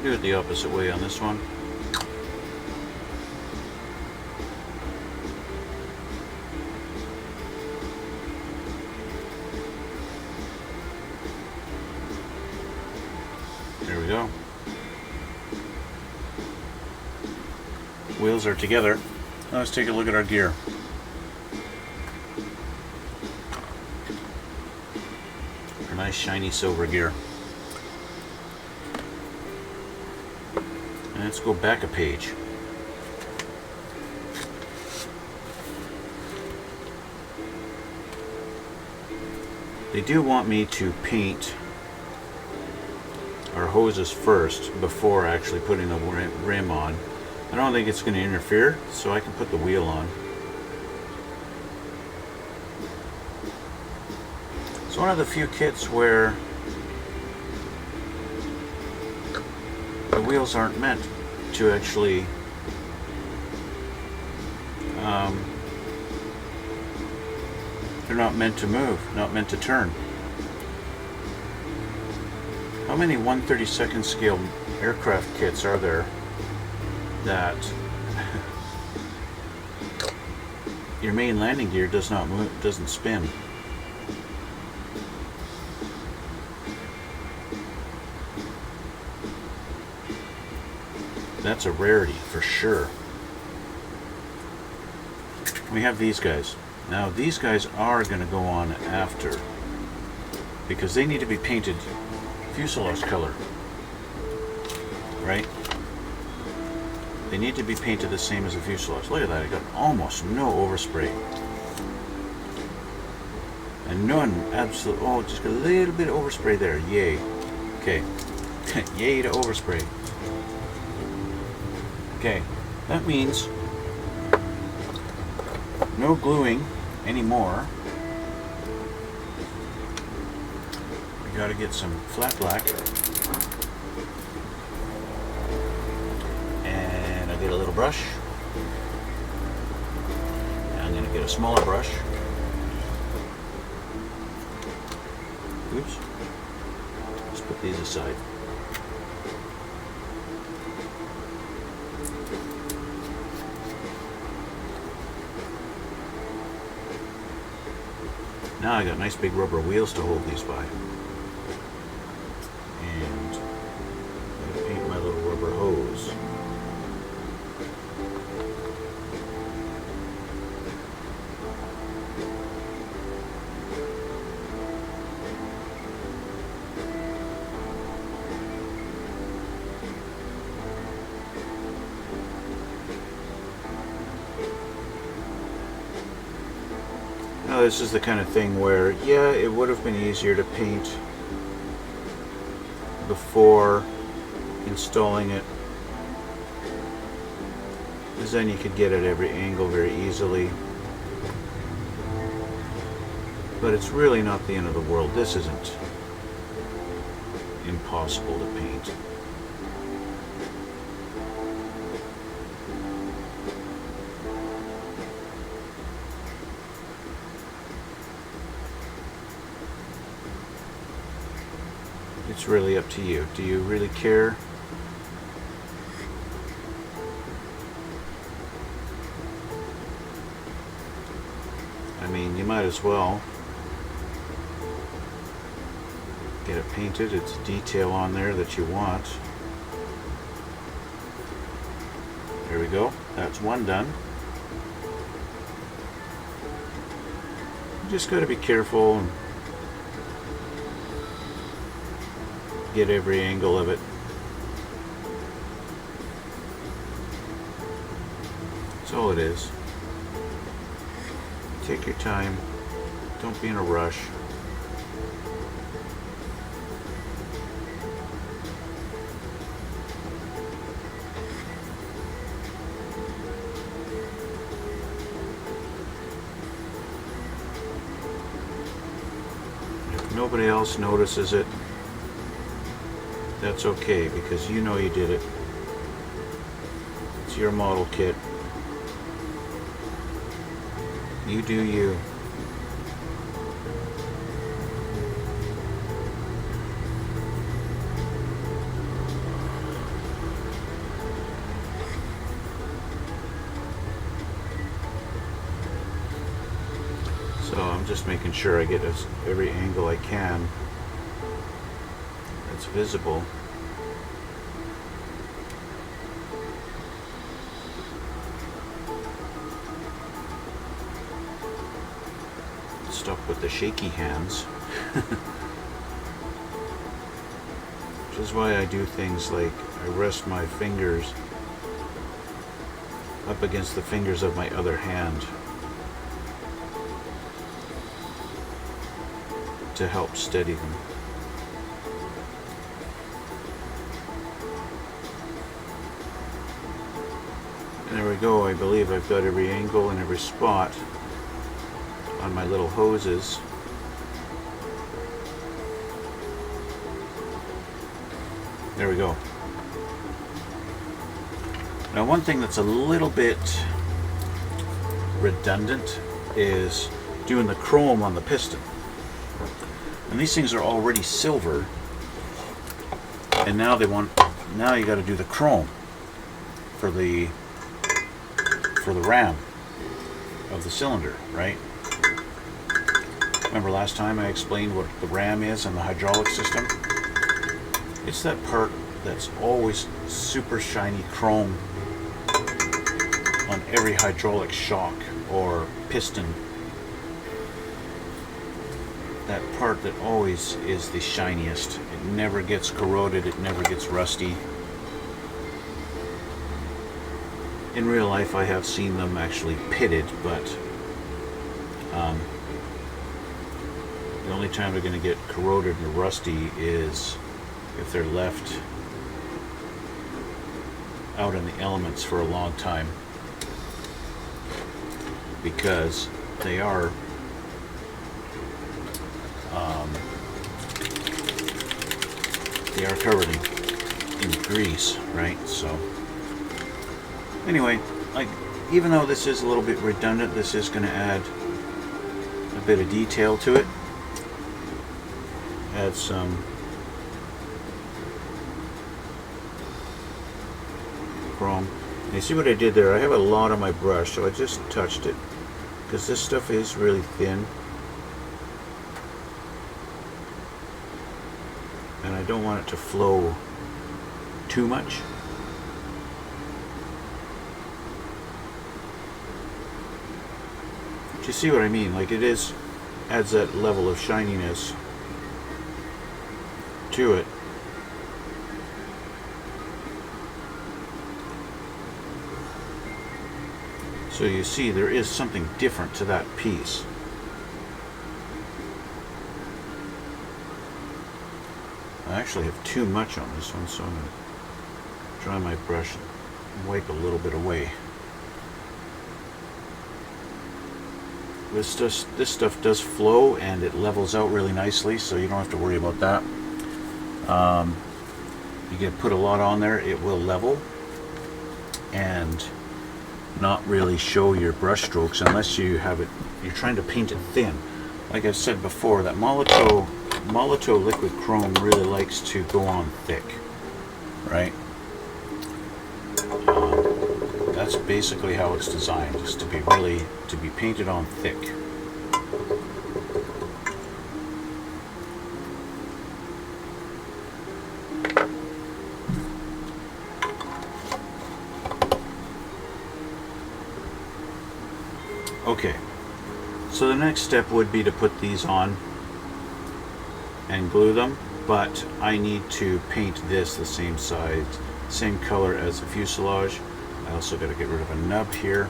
Do it the opposite way on this one. There we go. Wheels are together. Now let's take a look at our gear. Our nice shiny silver gear. And let's go back a page. They do want me to paint our hoses first before actually putting the rim on. I don't think it's going to interfere, so I can put the wheel on. It's one of the few kits where the wheels aren't meant to actually they're not meant to move, not meant to turn. How many 1/32 scale aircraft kits are there that your main landing gear does not move, doesn't spin? That's a rarity for sure. We have these guys. Now these guys are going to go on after, because they need to be painted fuselage color, right? They need to be painted the same as the fuselage. Look at that, I got almost no overspray. And none, absolutely, oh, just a little bit of overspray there, yay. Okay, yay to overspray. Okay, that means no gluing anymore. We gotta get some flat black. And I get a little brush. And I'm gonna get a smaller brush. Oops. Let's put these aside. Now I got nice big rubber wheels to hold these by. And I'm going to paint my little rubber hose. Now this is the kind of thing where, yeah, it would have been easier to paint before installing it, because then you could get at every angle very easily. But it's really not the end of the world. This isn't, impossible to paint. It's really up to you. Do you really care? I mean, you might as well get it painted. It's a detail on there that you want. There we go. That's one done. You just got to be careful and get every angle of it. That's all it is. Take your time. Don't be in a rush. If nobody else notices it, that's okay, because you know you did it. It's your model kit. You do you. So I'm just making sure I get every angle I can that's visible. Stuck with the shaky hands. Which is why I do things like I rest my fingers up against the fingers of my other hand to help steady them. And there we go. I believe I've got every angle and every spot on my little hoses. There we go. Now, one thing that's a little bit redundant is doing the chrome on the piston. And these things are already silver, and now you got to do the chrome for the ram of the cylinder, right? Remember last time I explained what the ram is and the hydraulic system? It's that part that's always super shiny chrome on every hydraulic shock or piston. That part that always is the shiniest. It never gets corroded, it never gets rusty. In real life I have seen them actually pitted, but the only time they're going to get corroded and rusty is if they're left out in the elements for a long time, because they are covered in grease, right? So anyway, like, even though this is a little bit redundant, this is going to add a bit of detail to it. Add some chrome. And you see what I did there? I have a lot on my brush, so I just touched it, because this stuff is really thin. And I don't want it to flow too much. But you see what I mean? Like, it adds that level of shininess to it. So you see there is something different to that piece. I actually have too much on this one, so I'm going to dry my brush and wipe a little bit away. This stuff does flow, and it levels out really nicely, so you don't have to worry about that. You get put a lot on there, it will level and not really show your brush strokes unless you have it, you're trying to paint it thin. Like I said before, that Molotow liquid chrome really likes to go on thick, right? That's basically how it's designed, is to be painted on thick. Okay, so the next step would be to put these on and glue them, but I need to paint this the same size, same color as the fuselage. I also got to get rid of a nub here.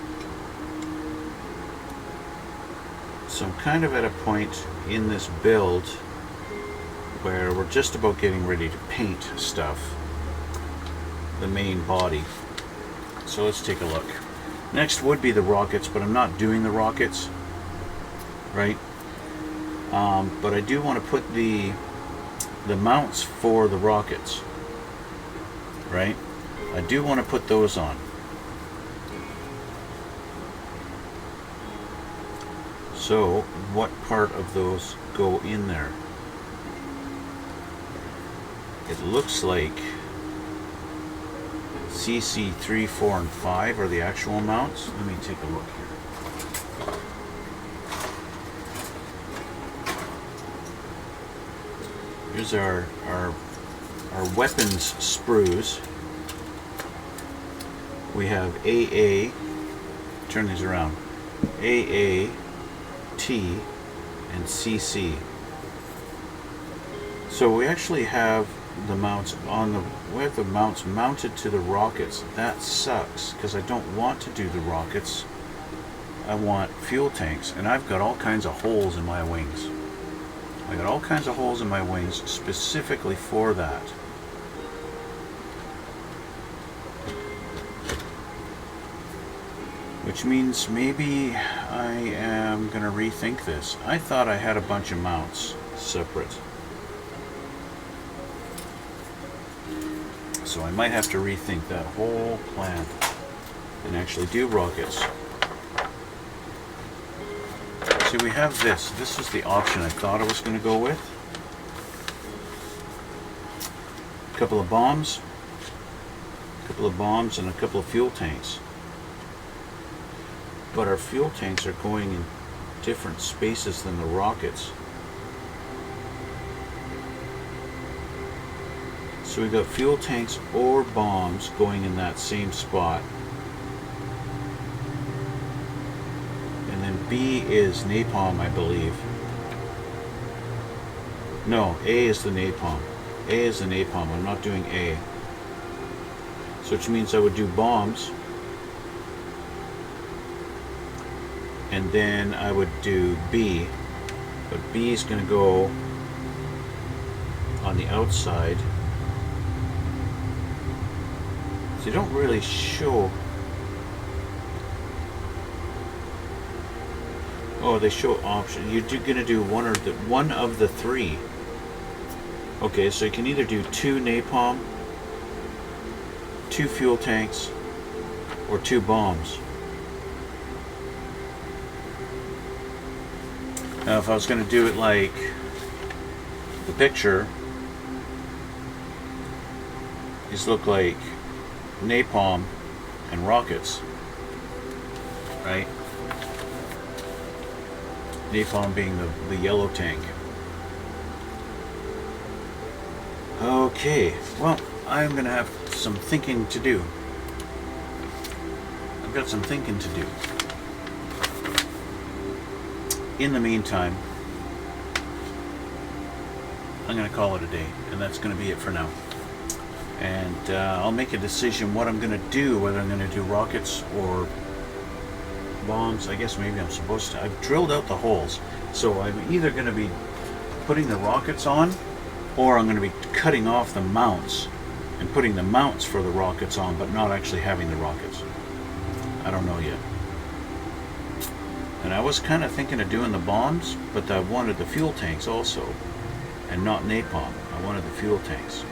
So I'm kind of at a point in this build where we're just about getting ready to paint stuff, the main body. So let's take a look. Next would be the rockets, but I'm not doing the rockets, right? But I do want to put the mounts for the rockets, right? I do want to put those on. So what part of those go in there? It looks like CC 3, 4, and 5 are the actual mounts. Let me take a look here. Here's our weapons sprues. We have AA, turn these around, AA, T, and CC. So we actually have the mounts on the, we have the mounts mounted to the rockets. That sucks because I don't want to do the rockets. I want fuel tanks, and I've got all kinds of holes in my wings. I got all kinds of holes in my wings specifically for that. Which means maybe I am going to rethink this. I thought I had a bunch of mounts separate. So I might have to rethink that whole plan and actually do rockets. See, we have this. This was the option I thought I was going to go with. A couple of bombs and a couple of fuel tanks. But our fuel tanks are going in different spaces than the rockets. So we got fuel tanks or bombs going in that same spot. And then B is napalm, I believe. No, A is the napalm. A is the napalm. I'm not doing A. So which means I would do bombs. And then I would do B. But B is going to go on the outside. So they don't really show. Oh, they show option. You're going to do one of the three. Okay, so you can either do 2 napalm, 2 fuel tanks, or 2 bombs. Now, if I was going to do it like the picture, these look like napalm and rockets, right? Napalm being the yellow tank. Okay, well, I'm going to have some thinking to do. I've got some thinking to do. In the meantime, I'm going to call it a day, and that's going to be it for now. And I'll make a decision what I'm going to do, whether I'm going to do rockets or bombs. I guess maybe I'm supposed to. I've drilled out the holes, so I'm either going to be putting the rockets on, or I'm going to be cutting off the mounts and putting the mounts for the rockets on, but not actually having the rockets. I don't know yet. And I was kind of thinking of doing the bombs, but I wanted the fuel tanks also, and not napalm. I one of the fuel tanks.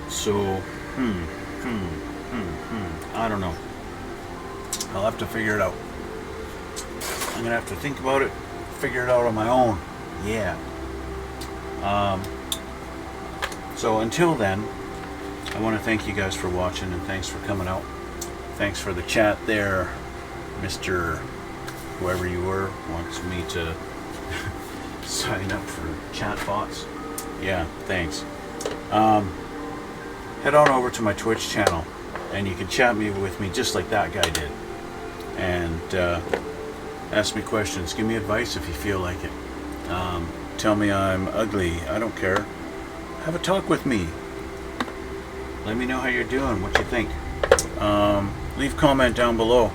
So, I don't know. I'll have to figure it out. I'm gonna have to think about it, figure it out on my own. Yeah. So until then, I want to thank you guys for watching, and thanks for coming out. Thanks for the chat there, Mr. Whoever you were wants me to sign up for chat bots. Yeah, thanks. Head on over to my Twitch channel, and you can chat with me just like that guy did, and ask me questions. Give me advice if you feel like it. Tell me I'm ugly. I don't care. Have a talk with me. Let me know how you're doing, what you think. Leave comment down below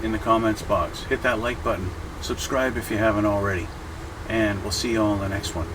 in the comments box. Hit that like button. Subscribe if you haven't already. And we'll see you all in the next one.